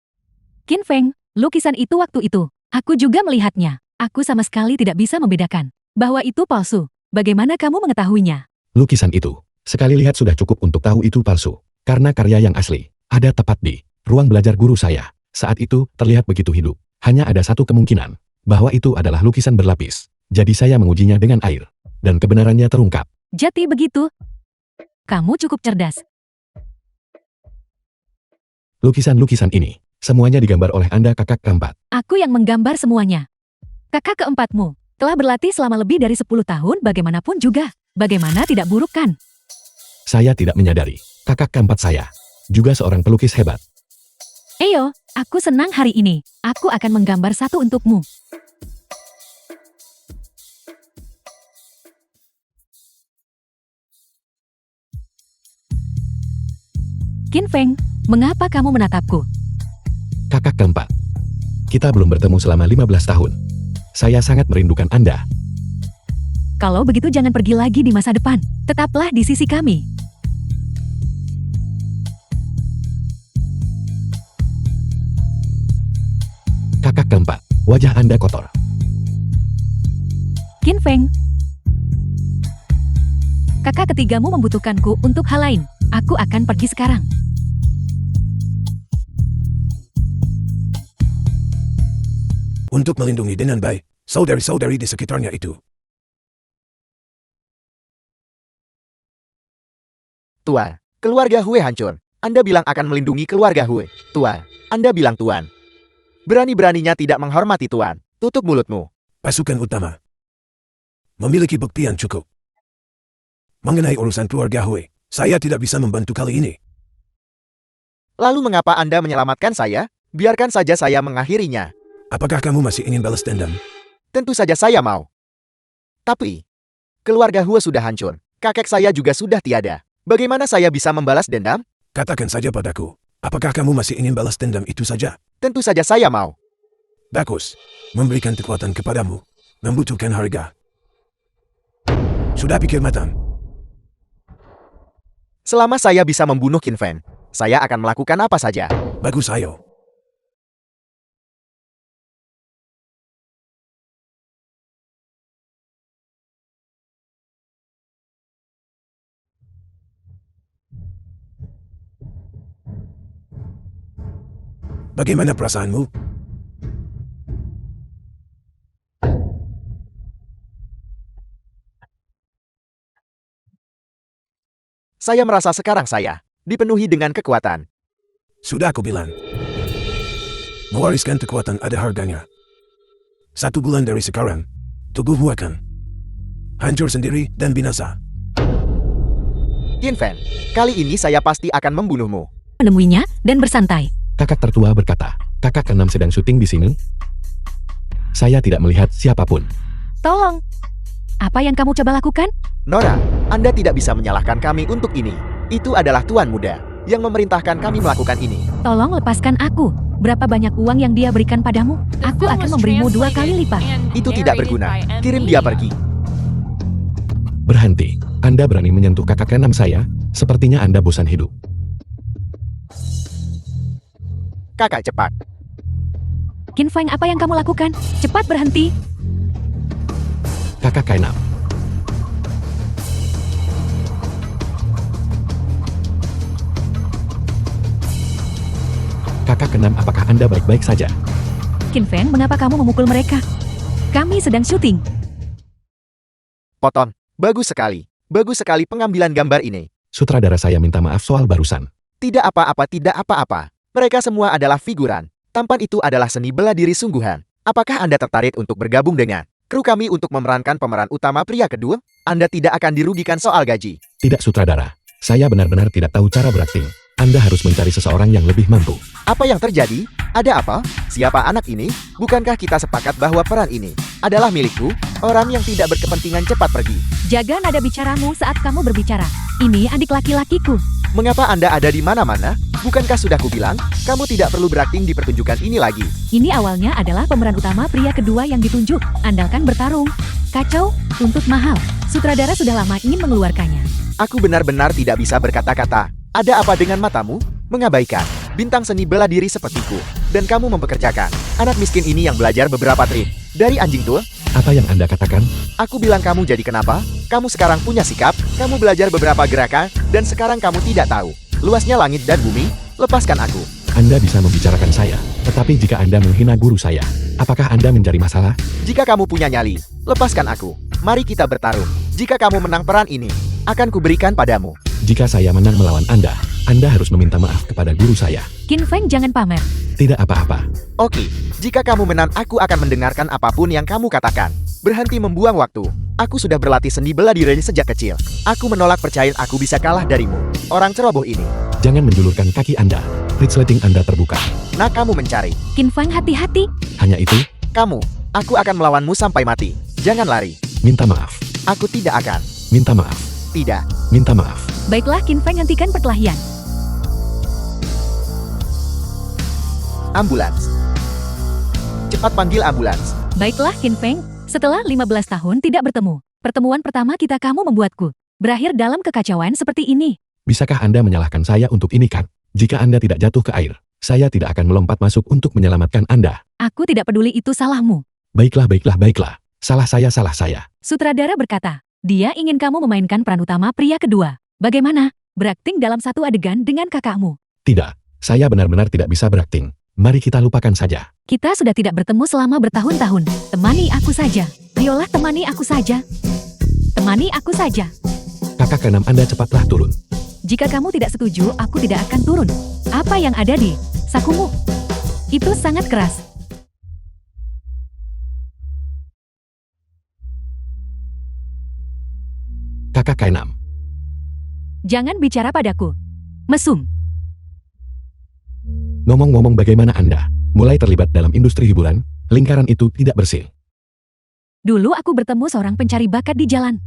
B: Qin Feng, lukisan itu waktu itu. Aku juga melihatnya. Aku sama sekali tidak bisa membedakan bahwa itu palsu. Bagaimana kamu mengetahuinya?
A: Lukisan itu, sekali lihat sudah cukup untuk tahu itu palsu. Karena karya yang asli ada tepat di ruang belajar guru saya. Saat itu terlihat begitu hidup. Hanya ada satu kemungkinan, bahwa itu adalah lukisan berlapis. Jadi saya mengujinya dengan air. Dan kebenarannya terungkap.
B: Jadi begitu. Kamu cukup cerdas.
A: Lukisan-lukisan ini, semuanya digambar oleh Anda kakak keempat.
B: Aku yang menggambar semuanya. Kakak keempatmu telah berlatih selama lebih dari 10 tahun bagaimanapun juga. Bagaimana tidak buruk kan?
A: Saya tidak menyadari, kakak keempat saya juga seorang pelukis hebat.
B: Eyo, aku senang hari ini. Aku akan menggambar satu untukmu. Qin Feng, mengapa kamu menatapku?
A: Kakak keempat, kita belum bertemu selama 15 tahun. Saya sangat merindukan Anda.
B: Kalau begitu jangan pergi lagi di masa depan. Tetaplah di sisi kami.
A: Kakak keempat, wajah Anda kotor.
B: Qin Feng. Kakak ketigamu membutuhkanku untuk hal lain. Aku akan pergi sekarang.
E: Untuk melindungi dengan baik saudari-saudari di sekitarnya itu.
C: Tuan, keluarga Hue hancur. Anda bilang akan melindungi keluarga Hue. Tuan, Anda bilang Tuan. Berani-beraninya tidak menghormati Tuan. Tutup mulutmu.
E: Pasukan utama memiliki bukti yang cukup. Mengenai urusan keluarga Hue, saya tidak bisa membantu kali ini.
C: Lalu mengapa Anda menyelamatkan saya? Biarkan saja saya mengakhirinya.
E: Apakah kamu masih ingin balas dendam?
C: Tentu saja saya mau. Tapi, keluarga Hue sudah hancur. Kakek saya juga sudah tiada. Bagaimana saya bisa membalas dendam?
E: Katakan saja padaku, apakah kamu masih ingin balas dendam itu saja?
C: Tentu saja saya mau.
E: Bagus, memberikan kekuatan kepadamu, membutuhkan harga. Sudah pikir matang?
C: Selama saya bisa membunuh Qin Feng, saya akan melakukan apa saja.
E: Bagus, ayo. Bagaimana perasaanmu?
C: Saya merasa sekarang saya dipenuhi dengan kekuatan.
E: Sudah aku bilang. Mewariskan kekuatan ada harganya. 1 bulan dari sekarang, tubuhmu akan hancur sendiri dan binasa.
C: Qin Feng, kali ini saya pasti akan membunuhmu.
B: Menemuinya dan bersantai.
A: Kakak tertua berkata, kakak keenam sedang syuting di sini? Saya tidak melihat siapapun.
B: Tolong. Apa yang kamu coba lakukan?
C: Nora, Anda tidak bisa menyalahkan kami untuk ini. Itu adalah Tuan Muda yang memerintahkan kami melakukan ini.
B: Tolong lepaskan aku. Berapa banyak uang yang dia berikan padamu? Aku akan memberimu 2 kali lipat.
C: Itu tidak berguna. Kirim dia pergi.
A: Berhenti. Anda berani menyentuh kakak keenam saya? Sepertinya Anda bosan hidup.
C: Kakak cepat.
B: Qin Feng, apa yang kamu lakukan? Cepat berhenti.
A: Kakak keenam, Kakak keenam, apakah Anda baik-baik saja?
B: Qin Feng, mengapa kamu memukul mereka? Kami sedang syuting.
C: Poton, bagus sekali. Bagus sekali pengambilan gambar ini.
A: Sutradara, saya minta maaf soal barusan.
C: Tidak apa-apa, tidak apa-apa. Mereka semua adalah figuran. Tampan itu adalah seni bela diri sungguhan. Apakah Anda tertarik untuk bergabung dengan kru kami untuk memerankan pemeran utama pria kedua? Anda tidak akan dirugikan soal gaji.
A: Tidak, sutradara. Saya benar-benar tidak tahu cara berakting. Anda harus mencari seseorang yang lebih mampu.
C: Apa yang terjadi? Ada apa? Siapa anak ini? Bukankah kita sepakat bahwa peran ini adalah milikku? Orang yang tidak berkepentingan cepat pergi.
B: Jaga nada bicaramu saat kamu berbicara. Ini adik laki-lakiku.
C: Mengapa Anda ada di mana-mana? Bukankah sudah kubilang, kamu tidak perlu berakting di pertunjukan ini lagi?
B: Ini awalnya adalah pemeran utama pria kedua yang ditunjuk. Andalkan bertarung. Kacau, tuntut mahal. Sutradara sudah lama ingin mengeluarkannya.
C: Aku benar-benar tidak bisa berkata-kata. Ada apa dengan matamu? Mengabaikan bintang seni bela diri sepertiku. Dan kamu mempekerjakan anak miskin ini yang belajar beberapa trik dari anjing tua?
A: Apa yang Anda katakan?
C: Aku bilang kamu jadi kenapa? Kamu sekarang punya sikap, kamu belajar beberapa gerakan, dan sekarang kamu tidak tahu luasnya langit dan bumi. Lepaskan aku.
A: Anda bisa membicarakan saya, tetapi jika Anda menghina guru saya, apakah Anda mencari masalah?
C: Jika kamu punya nyali, lepaskan aku. Mari kita bertarung. Jika kamu menang peran ini, akan kuberikan padamu.
A: Jika saya menang melawan Anda harus meminta maaf kepada guru saya.
B: Qin Feng, jangan pamer.
A: Tidak apa-apa.
C: Oke, jika kamu menang, aku akan mendengarkan apapun yang kamu katakan. Berhenti membuang waktu. Aku sudah berlatih seni bela diri sejak kecil. Aku menolak percaya aku bisa kalah darimu. Orang ceroboh ini.
A: Jangan menjulurkan kaki Anda. Resleting Anda terbuka.
C: Nah, kamu mencari.
B: Qin Feng, hati-hati.
A: Hanya itu,
C: Kamu, aku akan melawanmu sampai mati. Jangan lari.
A: minta maaf.
C: Aku tidak akan.
A: Minta maaf.
C: Tidak.
A: Minta maaf.
B: Baiklah, Qin Feng, hentikan perkelahian.
C: Ambulans. Cepat panggil ambulans.
B: Baiklah, Qin Feng. Setelah 15 tahun tidak bertemu, pertemuan pertama kita kamu membuatku berakhir dalam kekacauan seperti ini.
A: Bisakah Anda menyalahkan saya untuk ini, Kak? Jika Anda tidak jatuh ke air, saya tidak akan melompat masuk untuk menyelamatkan Anda.
B: Aku tidak peduli itu salahmu.
A: Baiklah, baiklah, baiklah. Salah saya, salah saya.
B: Sutradara berkata, dia ingin kamu memainkan peran utama pria kedua. Bagaimana? Berakting dalam satu adegan dengan kakakmu.
A: Tidak, saya benar-benar tidak bisa berakting. Mari kita lupakan saja.
B: Kita sudah tidak bertemu selama bertahun-tahun. Temani aku saja. Ayolah, temani aku saja. Temani aku saja.
A: Kakak keenam, Anda cepatlah turun.
B: Jika kamu tidak setuju, aku tidak akan turun. Apa yang ada di sakumu? Itu sangat keras.
A: Kakak keenam.
B: Jangan bicara padaku. Mesum.
A: Ngomong-ngomong, bagaimana Anda mulai terlibat dalam industri hiburan? Lingkaran itu tidak bersih.
B: Dulu aku bertemu seorang pencari bakat di jalan.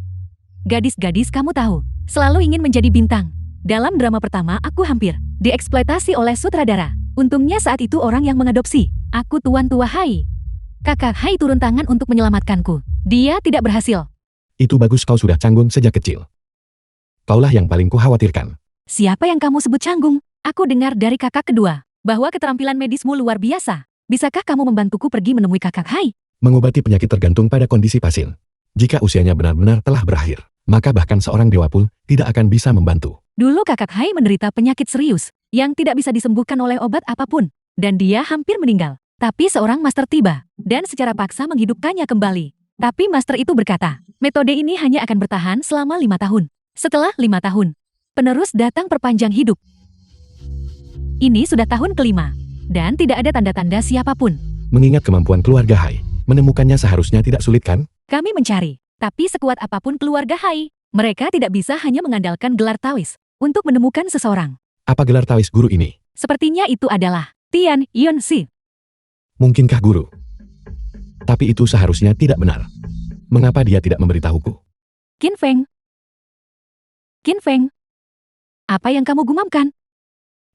B: Gadis-gadis kamu tahu, selalu ingin menjadi bintang. Dalam drama pertama aku hampir dieksploitasi oleh sutradara. Untungnya saat itu orang yang mengadopsi aku, Tuan Tua Hai. Kakak Hai turun tangan untuk menyelamatkanku. Dia tidak berhasil.
A: Itu bagus, kau sudah canggung sejak kecil. Kaulah yang paling kukhawatirkan.
B: Siapa yang kamu sebut canggung? Aku dengar dari kakak kedua bahwa keterampilan medismu luar biasa. Bisakah kamu membantuku pergi menemui kakak Hai?
A: Mengobati penyakit tergantung pada kondisi pasien. Jika usianya benar-benar telah berakhir, maka bahkan seorang dewa pun tidak akan bisa membantu.
B: Dulu kakak Hai menderita penyakit serius yang tidak bisa disembuhkan oleh obat apapun. Dan dia hampir meninggal. Tapi seorang master tiba dan secara paksa menghidupkannya kembali. Tapi master itu berkata, metode ini hanya akan bertahan selama 5 tahun. Setelah 5 tahun, penerus datang perpanjang hidup. Ini sudah tahun kelima, dan tidak ada tanda-tanda siapapun.
A: Mengingat kemampuan keluarga Hai, menemukannya seharusnya tidak sulit, kan?
B: Kami mencari, tapi sekuat apapun keluarga Hai, mereka tidak bisa hanya mengandalkan gelar tawis untuk menemukan seseorang.
A: Apa gelar tawis guru ini?
B: Sepertinya itu adalah Tian Yun Si.
A: Mungkinkah guru? Tapi itu seharusnya tidak benar. Mengapa dia tidak memberitahuku?
B: Qin Feng. Qin Feng. Apa yang kamu gumamkan?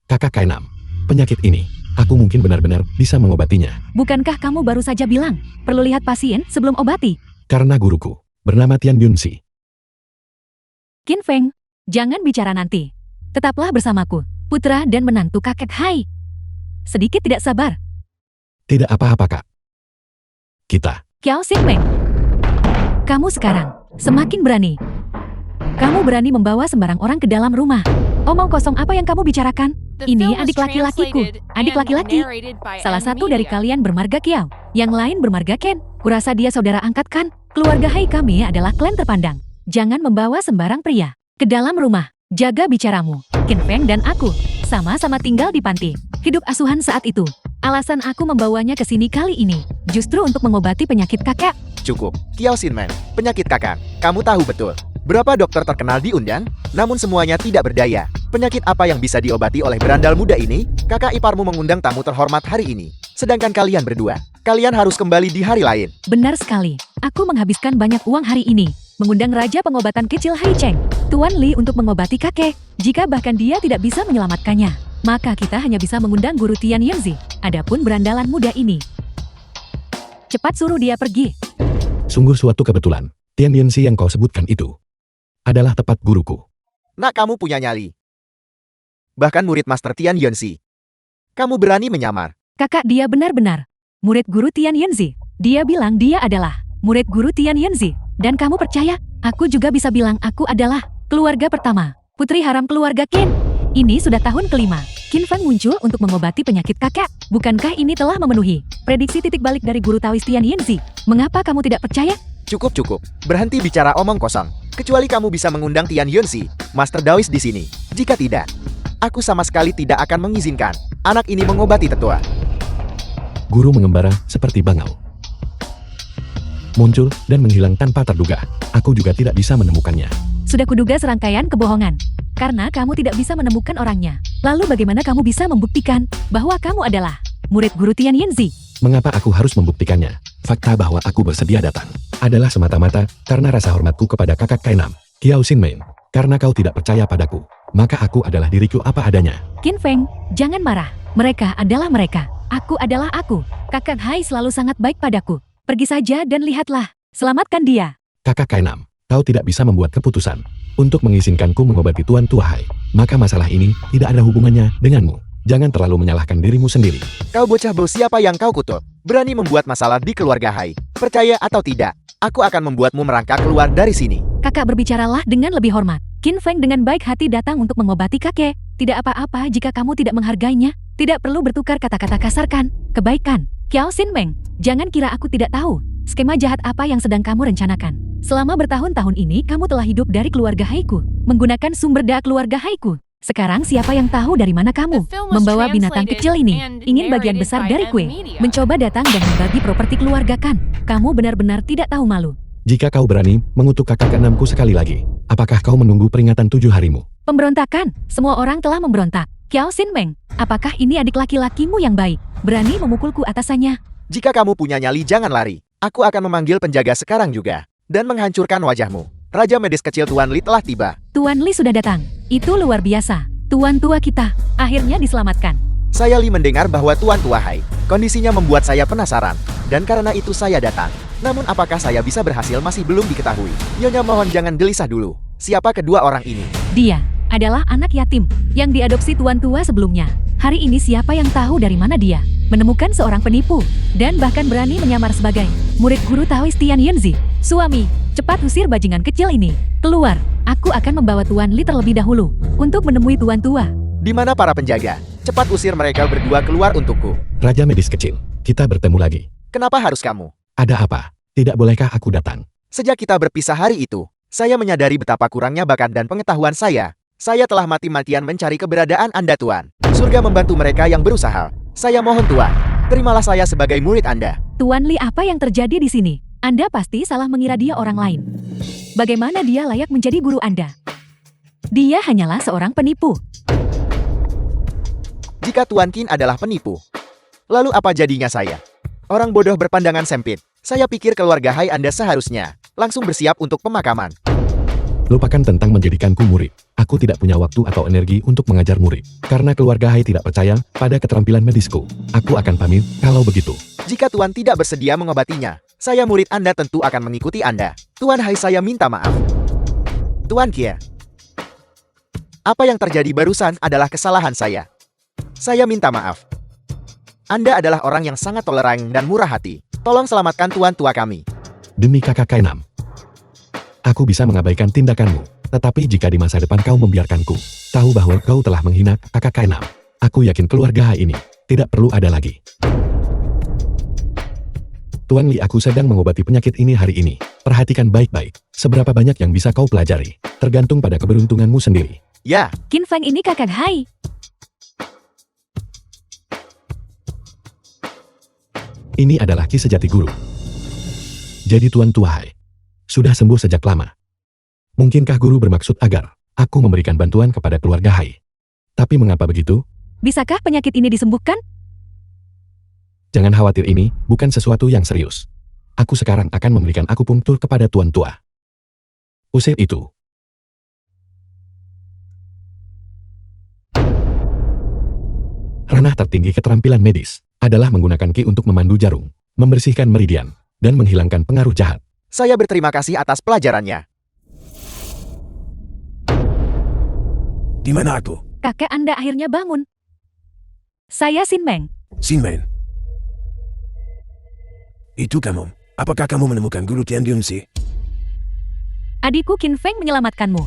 A: Kakak keenam, penyakit ini, aku mungkin benar-benar bisa mengobatinya.
B: Bukankah kamu baru saja bilang, perlu lihat pasien sebelum obati?
A: Karena guruku, bernama Tian Yun Si.
B: Qin Feng, jangan bicara nanti. Tetaplah bersamaku, putra dan menantu kakek Hai. Sedikit tidak sabar.
A: Tidak apa-apa, Kak. Kita.
B: Kiao Xingmeng. Kamu sekarang semakin berani. Kamu berani membawa sembarang orang ke dalam rumah. Omong kosong apa yang kamu bicarakan? Ini adik laki-lakiku. Adik laki-laki. Salah satu dari kalian bermarga Kiao, yang lain bermarga Ken. Kurasa dia saudara angkat kan? Keluarga Hai kami adalah klan terpandang. Jangan membawa sembarang pria ke dalam rumah. Jaga bicaramu. Qin Feng dan aku sama-sama tinggal di panti. Hidup asuhan saat itu. Alasan aku membawanya ke sini kali ini justru untuk mengobati penyakit kakek.
C: Cukup, Kiao Xinmen, penyakit kakak. Kamu tahu betul. Berapa dokter terkenal di Undan, namun semuanya tidak berdaya. Penyakit apa yang bisa diobati oleh berandal muda ini? Kakak iparmu mengundang tamu terhormat hari ini. Sedangkan kalian berdua, kalian harus kembali di hari lain.
B: Benar sekali. Aku menghabiskan banyak uang hari ini mengundang Raja Pengobatan Kecil Hai Cheng, Tuan Li untuk mengobati kakek. Jika bahkan dia tidak bisa menyelamatkannya, maka kita hanya bisa mengundang Guru Tian Yanzi. Adapun berandalan muda ini, cepat suruh dia pergi.
A: Sungguh suatu kebetulan, Tian Yanxi yang kau sebutkan itu adalah tepat guruku.
C: Nak, kamu punya nyali. Bahkan murid Master Tian Yanxi. Kamu berani menyamar.
B: Kakak, dia benar-benar murid Guru Tian Yanzi. Dia bilang dia adalah murid Guru Tian Yanzi. Dan kamu percaya? Aku juga bisa bilang aku adalah keluarga pertama, putri haram keluarga Qin. Ini sudah tahun kelima. Qin Feng muncul untuk mengobati penyakit kakek. Bukankah ini telah memenuhi prediksi titik balik dari Guru Taois Tian Yanzi? Mengapa kamu tidak percaya?
C: Cukup. Berhenti bicara omong kosong. Kecuali kamu bisa mengundang Tian Yanxi, Master Daois di sini. Jika tidak, aku sama sekali tidak akan mengizinkan anak ini mengobati tetua.
A: Guru mengembara seperti bangau. Muncul dan menghilang tanpa terduga. Aku juga tidak bisa menemukannya.
B: Sudah kuduga serangkaian kebohongan. Karena kamu tidak bisa menemukan orangnya. Lalu bagaimana kamu bisa membuktikan bahwa kamu adalah murid Guru Tian Yanzi?
A: Mengapa aku harus membuktikannya? Fakta bahwa aku bersedia datang adalah semata-mata karena rasa hormatku kepada kakak Kainam, Kiao Xinmen. Karena kau tidak percaya padaku, maka aku adalah diriku apa adanya.
B: Qin Feng, jangan marah. Mereka adalah mereka. Aku adalah aku. Kakak Hai selalu sangat baik padaku. Pergi saja dan lihatlah. Selamatkan dia.
A: Kakak Kainam, kau tidak bisa membuat keputusan untuk mengizinkanku mengobati Tuan Tua Hai. Maka masalah ini tidak ada hubungannya denganmu. Jangan terlalu menyalahkan dirimu sendiri.
C: Kau bocah bau, siapa yang kau kutuk? Berani membuat masalah di keluarga Hai. Percaya atau tidak, aku akan membuatmu merangkak keluar dari sini.
B: Kakak, berbicaralah dengan lebih hormat. Qin Feng dengan baik hati datang untuk mengobati kakek. Tidak apa-apa jika kamu tidak menghargainya. Tidak perlu bertukar kata-kata kasarkan. Kebaikan. Kiao Xinmen, jangan kira aku tidak tahu skema jahat apa yang sedang kamu rencanakan. Selama bertahun-tahun ini kamu telah hidup dari keluarga Haiku, menggunakan sumber daya keluarga Haiku. Sekarang siapa yang tahu dari mana kamu membawa binatang kecil ini? Ingin bagian besar dari kue, mencoba datang dan membagi properti keluarga kan? Kamu benar-benar tidak tahu malu.
A: Jika kau berani mengutuk kakak keenamku sekali lagi, apakah kau menunggu peringatan 7 harimu?
B: Pemberontakan, semua orang telah memberontak. Kiao Xinmen, apakah ini adik laki-lakimu yang baik? Berani memukulku atasannya?
C: Jika kamu punya nyali, jangan lari. Aku akan memanggil penjaga sekarang juga dan menghancurkan wajahmu. Raja medis kecil Tuan Li telah tiba.
B: Tuan Li sudah datang. Itu luar biasa. Tuan tua kita akhirnya diselamatkan.
C: Saya Li mendengar bahwa Tuan Tua Hai kondisinya membuat saya penasaran, dan karena itu saya datang. Namun apakah saya bisa berhasil masih belum diketahui. Nyonya mohon jangan gelisah dulu. Siapa kedua orang ini?
B: Dia adalah anak yatim yang diadopsi tuan tua sebelumnya. Hari ini siapa yang tahu dari mana dia menemukan seorang penipu dan bahkan berani menyamar sebagai murid Guru Taois Tian Yanzi. Suami, cepat usir bajingan kecil ini. Keluar, aku akan membawa Tuan Li terlebih dahulu untuk menemui tuan tua.
C: Di mana para penjaga? Cepat usir mereka berdua keluar untukku.
A: Raja medis kecil, kita bertemu lagi.
C: Kenapa harus kamu?
A: Ada apa? Tidak bolehkah aku datang?
C: Sejak kita berpisah hari itu, saya menyadari betapa kurangnya bakat dan pengetahuan saya. Saya telah mati-matian mencari keberadaan Anda, Tuan. Surga membantu mereka yang berusaha. Saya mohon, Tuan, terimalah saya sebagai murid Anda.
B: Tuan Li, apa yang terjadi di sini? Anda pasti salah mengira dia orang lain. Bagaimana dia layak menjadi guru Anda? Dia hanyalah seorang penipu.
C: Jika Tuan Qin adalah penipu, lalu apa jadinya saya? Orang bodoh berpandangan sempit. Saya pikir keluarga Hai Anda seharusnya langsung bersiap untuk pemakaman.
A: Lupakan tentang menjadikanku murid. Aku tidak punya waktu atau energi untuk mengajar murid. Karena keluarga Hai tidak percaya pada keterampilan medisku. Aku akan pamit kalau begitu.
C: Jika Tuan tidak bersedia mengobatinya, saya murid Anda tentu akan mengikuti Anda. Tuan Hai, saya minta maaf. Tuan Kia, apa yang terjadi barusan adalah kesalahan saya. Saya minta maaf. Anda adalah orang yang sangat toleran dan murah hati. Tolong selamatkan tuan tua kami.
A: Demi kakak Kainam, aku bisa mengabaikan tindakanmu. Tetapi jika di masa depan kau membiarkanku tahu bahwa kau telah menghina kakak Kainam, Aku yakin keluarga Hai ini tidak perlu ada lagi. Tuan Li, aku sedang mengobati penyakit ini hari ini. Perhatikan baik-baik. Seberapa banyak yang bisa kau pelajari, tergantung pada keberuntunganmu sendiri.
C: Ya,
B: Qin Feng ini kakak Hai.
A: Ini adalah Ki sejati guru. Jadi Tuan Tua Hai sudah sembuh sejak lama. Mungkinkah guru bermaksud agar aku memberikan bantuan kepada keluarga Hai? Tapi mengapa begitu?
B: Bisakah penyakit ini disembuhkan?
A: Jangan khawatir, ini bukan sesuatu yang serius. Aku sekarang akan memberikan akupunktur kepada Tuan Tua. Usai itu, ranah tertinggi keterampilan medis adalah menggunakan Ki untuk memandu jarum, membersihkan meridian, dan menghilangkan pengaruh jahat.
C: saya berterima kasih atas pelajarannya.
E: Di mana aku?
B: Kakek Anda akhirnya bangun. Saya Sin Meng.
E: Sinmen. Itu kamu. Apakah kamu menemukan guru Tian Yunzi?
B: Adikku Qin Feng menyelamatkanmu.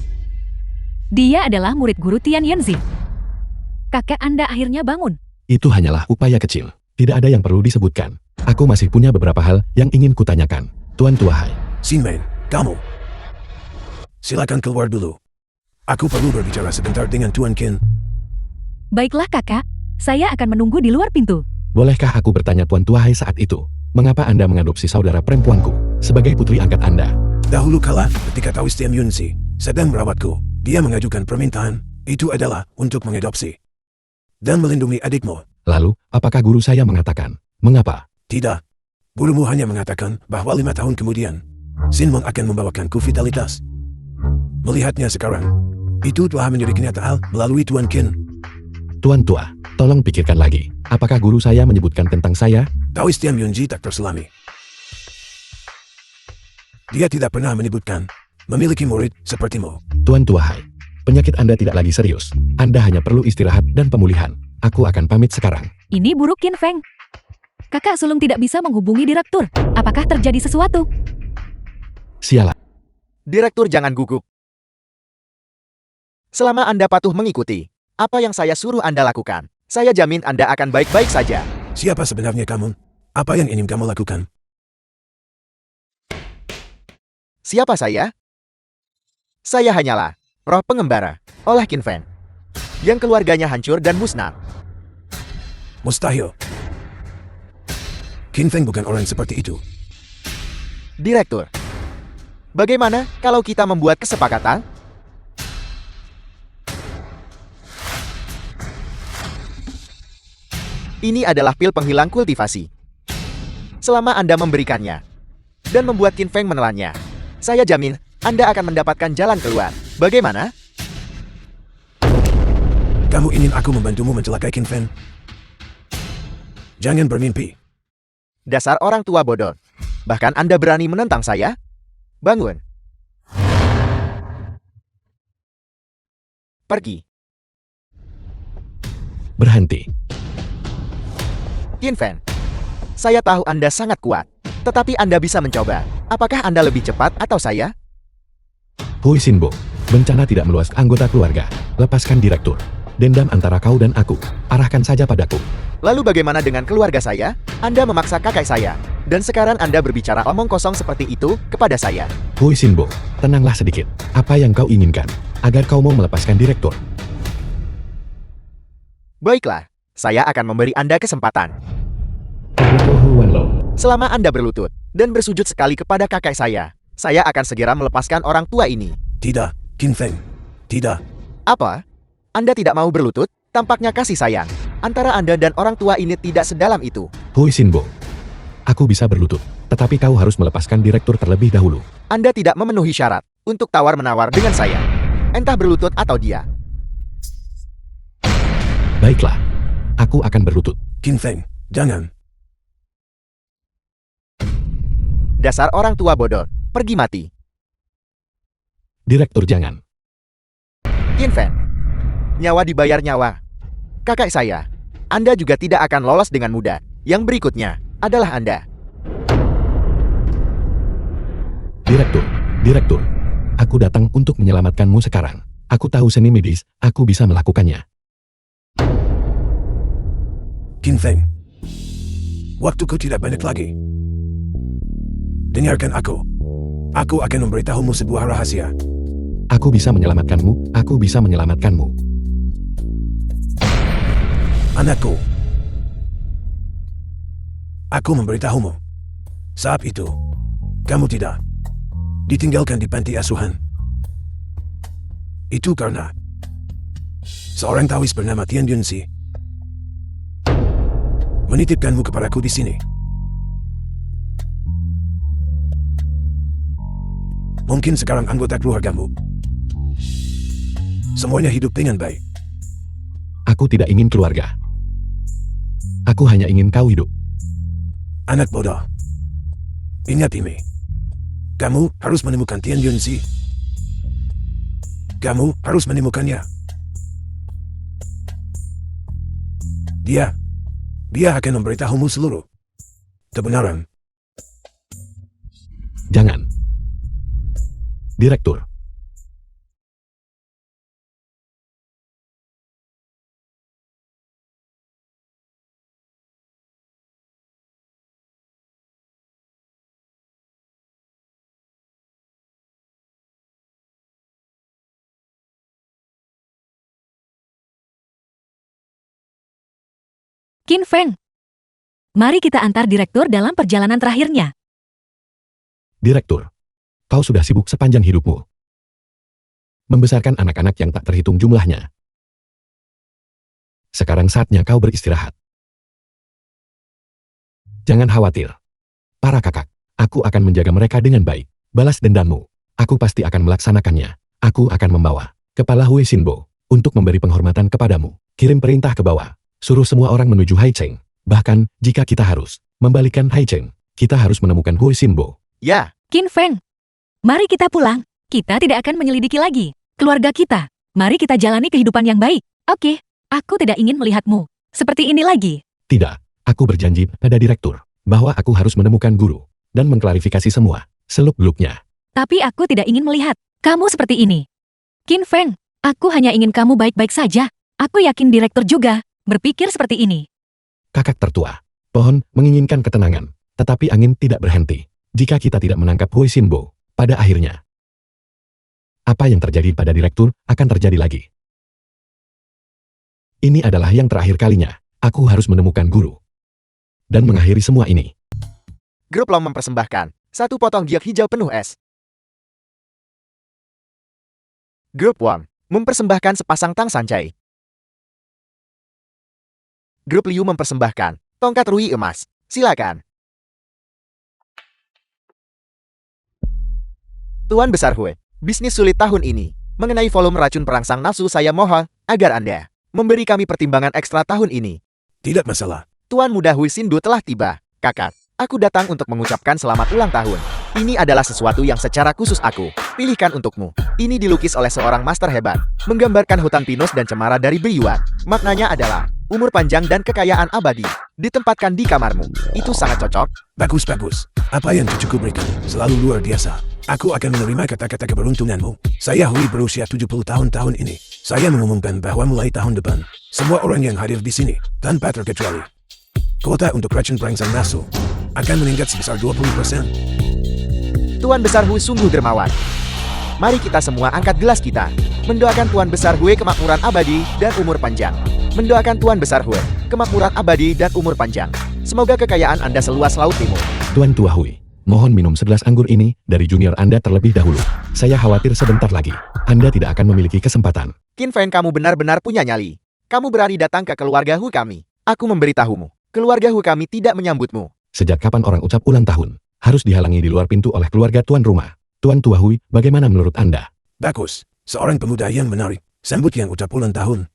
B: Dia adalah murid guru Tian Yanzi. Kakek Anda akhirnya bangun.
A: Itu hanyalah upaya kecil. Tidak ada yang perlu disebutkan. Aku masih punya beberapa hal yang ingin kutanyakan. Tuan Tua Hai.
E: Sinmen, kamu. Silakan keluar dulu. Aku perlu berbicara sebentar dengan Tuan Qin.
B: Baiklah kakak, saya akan menunggu di luar pintu.
A: Bolehkah aku bertanya Tuan Tua Hai saat itu? Mengapa Anda mengadopsi saudara perempuanku sebagai putri angkat Anda?
E: Dahulu kala, ketika Taoist Tian Yunzi sedang merawatku, dia mengajukan permintaan. Itu adalah untuk mengadopsi dan melindungi adikmu.
A: Lalu, apakah guru saya mengatakan, mengapa?
E: Tidak. Gurumu hanya mengatakan bahwa 5 tahun kemudian, Sinmon akan membawakanku vitalitas. Melihatnya sekarang, itu telah menjadi kenyataan melalui Tuan Qin.
A: Tuan Tua, tolong pikirkan lagi. Apakah guru saya menyebutkan tentang saya?
E: Taoist Tian Yunzi tak terselami. Dia tidak pernah menyebutkan memiliki murid sepertimu.
A: Tuan Tua Hai, penyakit Anda tidak lagi serius. Anda hanya perlu istirahat dan pemulihan. Aku akan pamit sekarang.
B: Ini buruk Qin Feng. Kakak sulung tidak bisa menghubungi direktur. Apakah terjadi sesuatu?
A: Sialan.
C: Direktur, jangan gugup. Selama Anda patuh mengikuti apa yang saya suruh Anda lakukan, saya jamin Anda akan baik-baik saja.
E: Siapa sebenarnya kamu? Apa yang ingin kamu lakukan?
C: Siapa saya? Saya hanyalah roh pengembara oleh Qin Feng yang keluarganya hancur dan musnah.
E: Mustahil. Qin Feng bukan orang seperti itu.
C: Direktur, bagaimana kalau kita membuat kesepakatan? Ini adalah pil penghilang kultivasi. Selama Anda memberikannya dan membuat Qin Feng menelannya, saya jamin Anda akan mendapatkan jalan keluar. Bagaimana?
E: Kamu ingin aku membantumu mencelakai Qin Feng? Jangan bermimpi.
C: Dasar orang tua bodoh. Bahkan Anda berani menentang saya? Bangun. Pergi.
A: Berhenti.
C: Qin Feng, saya tahu Anda sangat kuat. Tetapi Anda bisa mencoba. Apakah Anda lebih cepat atau saya?
A: Hui Sinbo, bencana tidak meluas ke anggota keluarga. Lepaskan direktur. Dendam antara kau dan aku. Arahkan saja padaku.
C: Lalu bagaimana dengan keluarga saya? Anda memaksa kakak saya. Dan sekarang Anda berbicara omong kosong seperti itu kepada saya.
A: Hui Sinbo, tenanglah sedikit. Apa yang kau inginkan? Agar kau mau melepaskan direktur.
C: Baiklah, saya akan memberi Anda kesempatan. Selama Anda berlutut dan bersujud sekali kepada kakak saya akan segera melepaskan orang tua ini.
E: Tidak, Qin Feng. Tidak.
C: Apa? Anda tidak mau berlutut? Tampaknya kasih sayang antara Anda dan orang tua ini tidak sedalam itu.
A: Hui Sinbo, aku bisa berlutut, tetapi kau harus melepaskan direktur terlebih dahulu.
C: Anda tidak memenuhi syarat untuk tawar-menawar dengan saya. Entah berlutut atau dia.
A: Baiklah, aku akan berlutut.
E: Qin Feng, jangan.
C: Dasar orang tua bodoh, pergi mati.
A: Direktur jangan.
C: Qin Feng, nyawa dibayar nyawa. Kakak saya, Anda juga tidak akan lolos dengan mudah. Yang berikutnya adalah Anda.
A: Direktur, aku datang untuk menyelamatkanmu sekarang. Aku tahu seni medis, aku bisa melakukannya.
E: Qin Feng. Waktuku tidak banyak lagi. Dengarkan aku. Aku akan memberitahumu sebuah rahasia.
A: Aku bisa menyelamatkanmu, aku bisa menyelamatkanmu.
E: Anakku. Aku memberitahumu. Saat itu, kamu tidak ditinggalkan di panti asuhan. Itu karena seorang tawis bernama Tian Yunxi menitipkanmu kepadaku di sini. Mungkin sekarang anggota keluargamu semuanya hidup dengan baik.
A: Aku tidak ingin keluarga. Aku hanya ingin kau hidup.
E: Anak bodoh. Ingat ini. Kamu harus menemukan Tian Yunxi. Kamu harus menemukannya. Dia akan memberitahumu seluruh kebenaran.
A: Jangan. Direktur.
B: Qin Feng. Mari kita antar direktur dalam perjalanan terakhirnya.
A: Direktur. Kau sudah sibuk sepanjang hidupmu. Membesarkan anak-anak yang tak terhitung jumlahnya. Sekarang saatnya kau beristirahat. Jangan khawatir. Para kakak, aku akan menjaga mereka dengan baik. Balas dendammu. Aku pasti akan melaksanakannya. Aku akan membawa kepala Hui Xinbo untuk memberi penghormatan kepadamu. Kirim perintah ke bawah. Suruh semua orang menuju Haicheng. Bahkan, jika kita harus membalikan Haicheng, kita harus menemukan Hui Xinbo.
C: Ya,
B: Qin Feng. Mari kita pulang. Kita tidak akan menyelidiki lagi keluarga kita. Mari kita jalani kehidupan yang baik. Oke, aku tidak ingin melihatmu seperti ini lagi.
A: Tidak, aku berjanji pada direktur bahwa aku harus menemukan guru dan mengklarifikasi semua seluk-beluknya.
B: Tapi aku tidak ingin melihat kamu seperti ini. Qin Feng, aku hanya ingin kamu baik-baik saja. Aku yakin direktur juga berpikir seperti ini.
A: Kakak tertua, pohon menginginkan ketenangan, tetapi angin tidak berhenti. Jika kita tidak menangkap Hui Xinbo, pada akhirnya, apa yang terjadi pada direktur akan terjadi lagi. Ini adalah yang terakhir kalinya. Aku harus menemukan guru dan mengakhiri semua ini.
C: Grup Long mempersembahkan satu potong giok hijau penuh es. Grup Wang mempersembahkan sepasang tang sancai. Grup Liu mempersembahkan tongkat rui emas. Silakan. Tuan Besar Hui, bisnis sulit tahun ini. Mengenai volume racun perangsang nafsu, saya mohon agar Anda memberi kami pertimbangan ekstra tahun ini.
E: Tidak masalah.
C: Tuan Muda Hui Xindu telah tiba. Kakak, aku datang untuk mengucapkan selamat ulang tahun. Ini adalah sesuatu yang secara khusus aku pilihkan untukmu. Ini dilukis oleh seorang master hebat, menggambarkan hutan pinus dan cemara dari Beiyuan. Maknanya adalah umur panjang dan kekayaan abadi. Ditempatkan di kamarmu. Itu sangat cocok.
E: Bagus. Apa yang cucuku berikan selalu luar biasa. Aku akan menerima kata-kata keberuntunganmu. Saya Hui berusia 70 tahun ini. Saya mengumumkan bahwa mulai tahun depan, semua orang yang hadir di sini, tanpa terkecuali, kuota untuk racun perangsang nafsu akan meningkat sebesar 20%.
C: Tuan Besar Hui sungguh dermawan. Mari kita semua angkat gelas kita. Mendoakan Tuan Besar Hui kemakmuran abadi dan umur panjang. Mendoakan Tuan Besar Hui kemakmuran abadi dan umur panjang. Semoga kekayaan Anda seluas laut timur.
A: Tuan Tua Hui, mohon minum segelas anggur ini dari junior Anda terlebih dahulu. Saya khawatir sebentar lagi Anda tidak akan memiliki kesempatan.
C: Qin Feng, kamu benar-benar punya nyali. Kamu berani datang ke keluarga Hu kami. Aku memberitahumu, keluarga Hu kami tidak menyambutmu.
A: Sejak kapan orang ucap ulang tahun harus dihalangi di luar pintu oleh keluarga tuan rumah? Tuan Tua Hui, bagaimana menurut Anda?
E: Bagus. Seorang pemuda yang menarik, sambut yang ucap ulang tahun.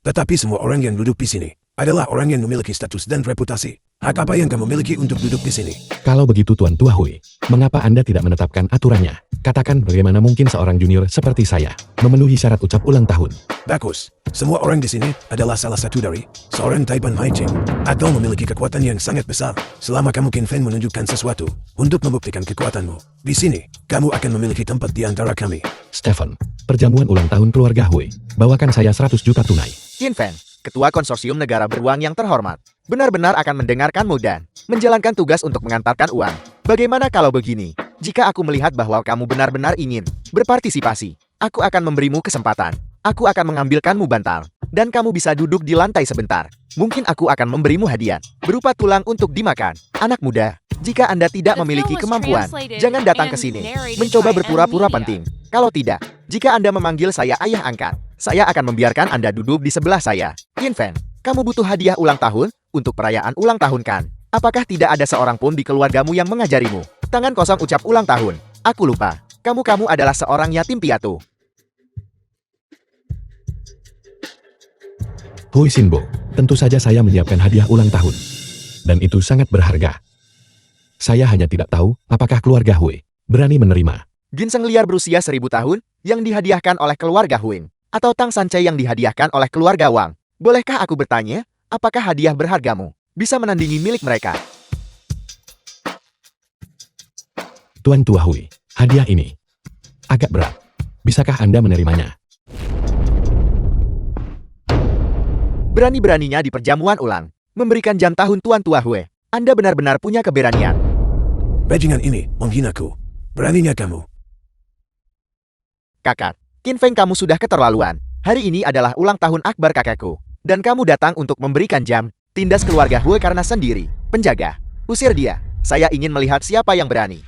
E: Tetapi semua orang yang duduk di sini adalah orang yang memiliki status dan reputasi. Hak apa yang kamu miliki untuk duduk di sini?
A: Kalau begitu Tuan Tua Hui, mengapa Anda tidak menetapkan aturannya? Katakan bagaimana mungkin seorang junior seperti saya memenuhi syarat ucap ulang tahun?
E: Bagus. Semua orang di sini adalah salah satu dari seorang Taipan Haicheng atau memiliki kekuatan yang sangat besar. Selama kamu Qin Feng menunjukkan sesuatu untuk membuktikan kekuatanmu, di sini kamu akan memiliki tempat di antara kami.
A: Stephen, perjamuan ulang tahun keluarga Hui. Bawakan saya 100 juta tunai.
C: Qin Feng, Ketua Konsorsium Negara Beruang yang terhormat. benar-benar akan mendengarkanmu dan menjalankan tugas untuk mengantarkan uang. Bagaimana kalau begini? Jika aku melihat bahwa kamu benar-benar ingin berpartisipasi, aku akan memberimu kesempatan. Aku akan mengambilkanmu bantal, dan kamu bisa duduk di lantai sebentar. Mungkin aku akan memberimu hadiah berupa tulang untuk dimakan. Anak muda, jika Anda tidak memiliki kemampuan, jangan datang ke sini mencoba berpura-pura penting. Kalau tidak, jika Anda memanggil saya ayah angkat, saya akan membiarkan Anda duduk di sebelah saya. Kinfen, kamu butuh hadiah ulang tahun untuk perayaan ulang tahun kan? Apakah tidak ada seorang pun di keluargamu yang mengajarimu? Tangan kosong ucap ulang tahun. Aku lupa. Kamu adalah seorang yatim piatu.
A: Hui Shinbo, tentu saja saya menyiapkan hadiah ulang tahun. Dan itu sangat berharga. Saya hanya tidak tahu apakah keluarga Hui berani menerima.
C: Ginseng liar berusia 1000 tahun yang dihadiahkan oleh keluarga Huing, atau Tang Sancai yang dihadiahkan oleh keluarga Wang. Bolehkah aku bertanya, apakah hadiah berhargamu bisa menandingi milik mereka?
A: Tuan Tua Hui, hadiah ini agak berat. Bisakah Anda menerimanya?
C: Berani-beraninya di perjamuan ulang memberikan jam tahun Tuan Tua Hui. Anda benar-benar punya keberanian.
E: Bajingan ini menghinaku. Beraninya kamu.
C: Kakak, Kinfeng, kamu sudah keterlaluan. Hari ini adalah ulang tahun akbar kakakku, dan kamu datang untuk memberikan jam. Tindas keluarga Hui karena sendiri. Penjaga, usir dia. Saya ingin melihat siapa yang berani.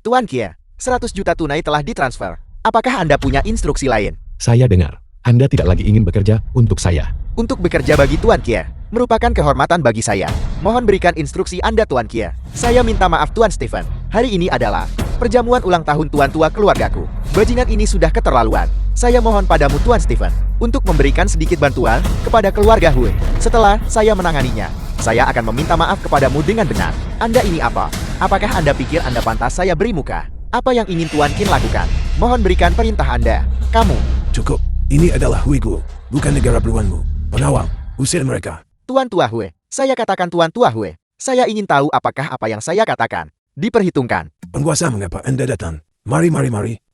C: Tuan Kia, 100 juta tunai telah ditransfer. Apakah Anda punya instruksi lain?
A: Saya dengar, Anda tidak lagi ingin bekerja untuk saya.
C: Untuk bekerja bagi Tuan Kia merupakan kehormatan bagi saya. Mohon berikan instruksi Anda, Tuan Kia. Saya minta maaf, Tuan Stephen. Hari ini adalah perjamuan ulang tahun Tuan Tua keluargaku. Bajingan ini sudah keterlaluan. Saya mohon padamu, Tuan Stephen, untuk memberikan sedikit bantuan kepada keluarga Hui. Setelah saya menanganinya, saya akan meminta maaf kepadamu dengan benar. Anda ini apa? Apakah Anda pikir Anda pantas saya beri muka? Apa yang ingin Tuan Qin lakukan? Mohon berikan perintah Anda. Kamu.
E: Cukup. Ini adalah Huigu, bukan negara beruanmu. Pengawal, usir mereka.
C: Tuan Tua Hui, saya katakan Tuan Tua Hui. Saya ingin tahu apakah apa yang saya katakan diperhitungkan.
E: Penguasa, mengapa Anda datang? Mari.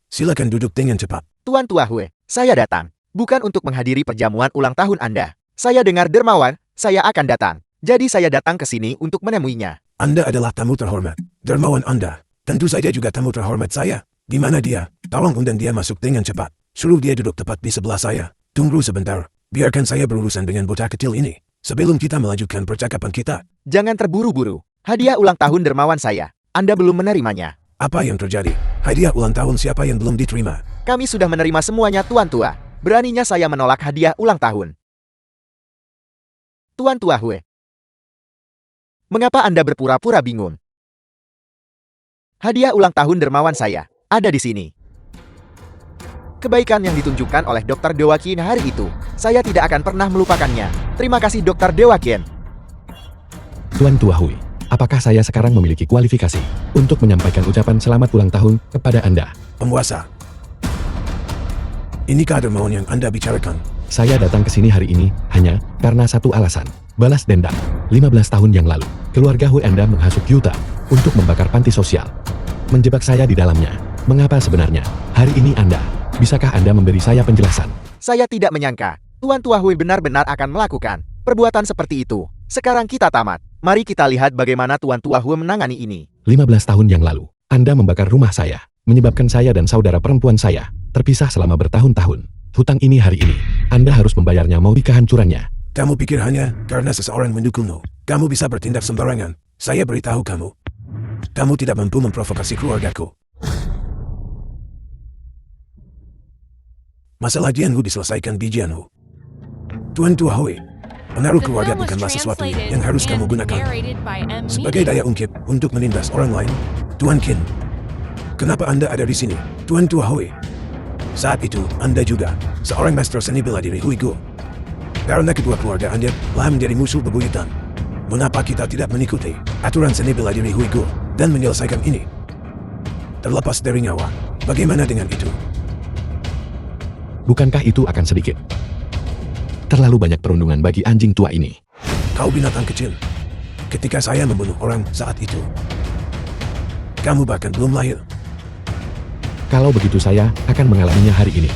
E: Silakan duduk dengan cepat.
C: Tuan Tua Hui, saya datang bukan untuk menghadiri perjamuan ulang tahun Anda. Saya dengar dermawan, saya akan datang. Jadi saya datang ke sini untuk menemuinya.
E: Anda adalah tamu terhormat. Dermawan Anda. Tentu saja juga tamu terhormat saya. Di mana dia? Tolong undang dia masuk dengan cepat. Suruh dia duduk tepat di sebelah saya. Tunggu sebentar. Biarkan saya berurusan dengan bocah kecil ini. Sebelum kita melanjutkan percakapan kita.
C: Jangan terburu-buru. Hadiah ulang tahun dermawan saya. Anda belum menerimanya.
E: Apa yang terjadi? Hadiah ulang tahun siapa yang belum diterima?
C: Kami sudah menerima semuanya, Tuan Tua. Beraninya saya menolak hadiah ulang tahun. Tuan Tua Hui, mengapa Anda berpura-pura bingung? Hadiah ulang tahun dermawan saya ada di sini. Kebaikan yang ditunjukkan oleh Dr. Dewa Qin hari itu, saya tidak akan pernah melupakannya. Terima kasih, Dr. Dewa Qin.
A: Tuan Tua Hui, apakah saya sekarang memiliki kualifikasi untuk menyampaikan ucapan selamat ulang tahun kepada Anda?
E: Penguasa. Inikah dermawan yang Anda bicarakan?
A: Saya datang ke sini hari ini hanya karena satu alasan. Balas dendam. 15 tahun yang lalu, keluarga Hui Anda menghasut Yuta untuk membakar panti sosial. Menjebak saya di dalamnya. Mengapa sebenarnya? Hari ini Anda, bisakah Anda memberi saya penjelasan?
C: Saya tidak menyangka Tuan Tua Hui benar-benar akan melakukan perbuatan seperti itu. Sekarang kita tamat. Mari kita lihat bagaimana Tuan Tua Hui menangani ini.
A: 15 tahun yang lalu, Anda membakar rumah saya, menyebabkan saya dan saudara perempuan saya terpisah selama bertahun-tahun. Hutang ini hari ini, Anda harus membayarnya mau kehancurannya.
E: Kamu pikir hanya karena seseorang mendukungmu, kamu bisa bertindak sembarangan? Saya beritahu kamu. Kamu tidak mampu memprovokasi keluargaku. Masalah Jianhu diselesaikan di Jianhu. Tuan Tua Hui, pengaruh keluarga bukanlah sesuatu yang harus kamu gunakan sebagai daya ungkit untuk menindas orang lain. Tuan Qin, kenapa Anda ada di sini? Tuan Tua Hui, saat itu Anda juga seorang master seni bela diri Huigu. Karena kedua keluarga Anda telah menjadi musuh bebuyutan. Mengapa kita tidak mengikuti aturan seni bela diri Huigu dan menyelesaikan ini? Terlepas dari nyawa, bagaimana dengan itu?
A: Bukankah itu akan sedikit? Terlalu banyak perundungan bagi anjing tua ini.
E: Kau binatang kecil. Ketika saya membunuh orang saat itu, kamu bahkan belum lahir.
A: Kalau begitu saya akan mengalaminya hari ini.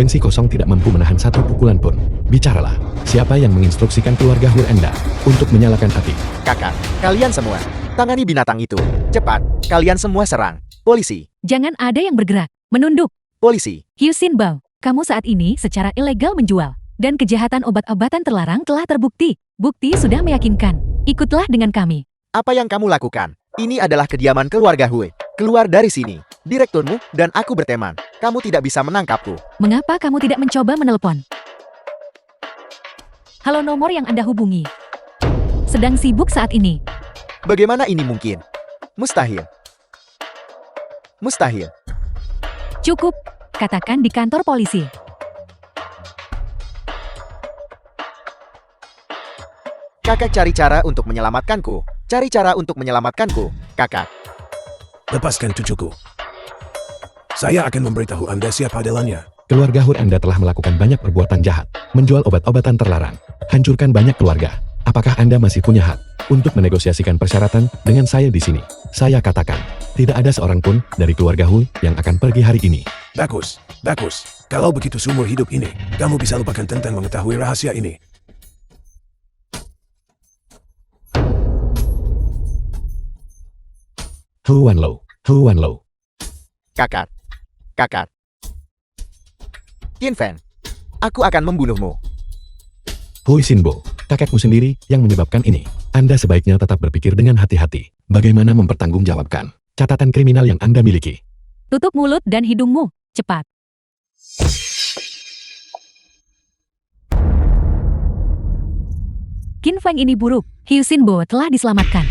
A: Gengsi kosong tidak mampu menahan satu pukulan pun. Bicaralah, siapa yang menginstruksikan keluarga Hur Anda untuk menyalakan api?
C: Kakak, kalian semua, tangani binatang itu. Cepat, kalian semua serang. Polisi,
B: Jangan ada yang bergerak. Menunduk.
C: polisi.
B: Hyu Xin Bao, kamu saat ini secara ilegal menjual. Dan kejahatan obat-obatan terlarang telah terbukti. Bukti sudah meyakinkan. Ikutlah dengan kami.
C: Apa yang kamu lakukan? Ini adalah kediaman keluarga Hui. Keluar dari sini. Direkturmu dan aku berteman. Kamu tidak bisa menangkapku.
B: Mengapa kamu tidak mencoba menelpon? Halo, nomor yang Anda hubungi sedang sibuk saat ini.
C: Bagaimana ini mungkin? Mustahil. Mustahil.
B: Cukup, katakan di kantor polisi.
C: Kakak cari cara untuk menyelamatkanku. Cari cara untuk menyelamatkanku, kakak.
E: Lepaskan cucuku. Saya akan memberitahu Anda siapa adalannya.
A: Keluarga Hur Anda telah melakukan banyak perbuatan jahat, menjual obat-obatan terlarang, hancurkan banyak keluarga. Apakah Anda masih punya hak untuk menegosiasikan persyaratan dengan saya di sini? Saya katakan, tidak ada seorang pun dari keluarga Hu yang akan pergi hari ini.
E: Bagus, bagus. Kalau begitu seumur hidup ini, kamu bisa lupakan tentang mengetahui rahasia ini.
A: Hu Wanlo, Hu Wanlo.
C: Kakak. Kakak. Qin Feng, aku akan membunuhmu.
A: Hui Sinbo, kakekmu sendiri yang menyebabkan ini. Anda sebaiknya tetap berpikir dengan hati-hati. Bagaimana mempertanggungjawabkan catatan kriminal yang Anda miliki.
B: Tutup mulut dan hidungmu, cepat. Qin Feng ini buruk. Hyu Xin Bo telah diselamatkan.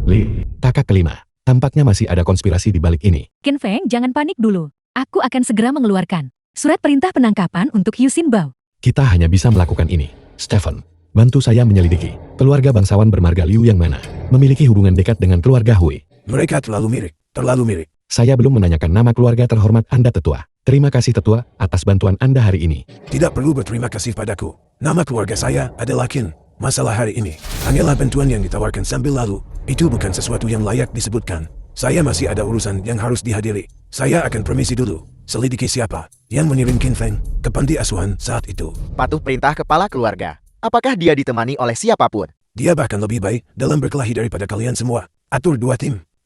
A: Li, kakak kelima. Tampaknya masih ada konspirasi di balik ini.
B: Qin Feng, jangan panik dulu. Aku akan segera mengeluarkan surat perintah penangkapan untuk Hyu Xin Bao.
A: Kita hanya bisa melakukan ini. Stephen, bantu saya menyelidiki. Keluarga bangsawan bermarga Liu yang mana memiliki hubungan dekat dengan keluarga Hui.
E: Mereka terlalu mirip, terlalu mirip.
A: Saya belum menanyakan nama keluarga terhormat Anda tetua. Terima kasih tetua atas bantuan Anda hari ini.
E: Tidak perlu berterima kasih padaku. Nama keluarga saya adalah Qin. Masalah hari ini hanyalah bantuan yang ditawarkan sambil lalu. Itu bukan sesuatu yang layak disebutkan. Saya masih ada urusan yang harus dihadiri. Saya akan permisi dulu. Selidiki siapa yang mengirim Qin Feng ke panti asuhan saat itu.
C: Patuh perintah kepala keluarga. Apakah dia ditemani oleh siapapun?
E: Dia bahkan lebih baik dalam berkelahi daripada kalian semua. Atur dua tim.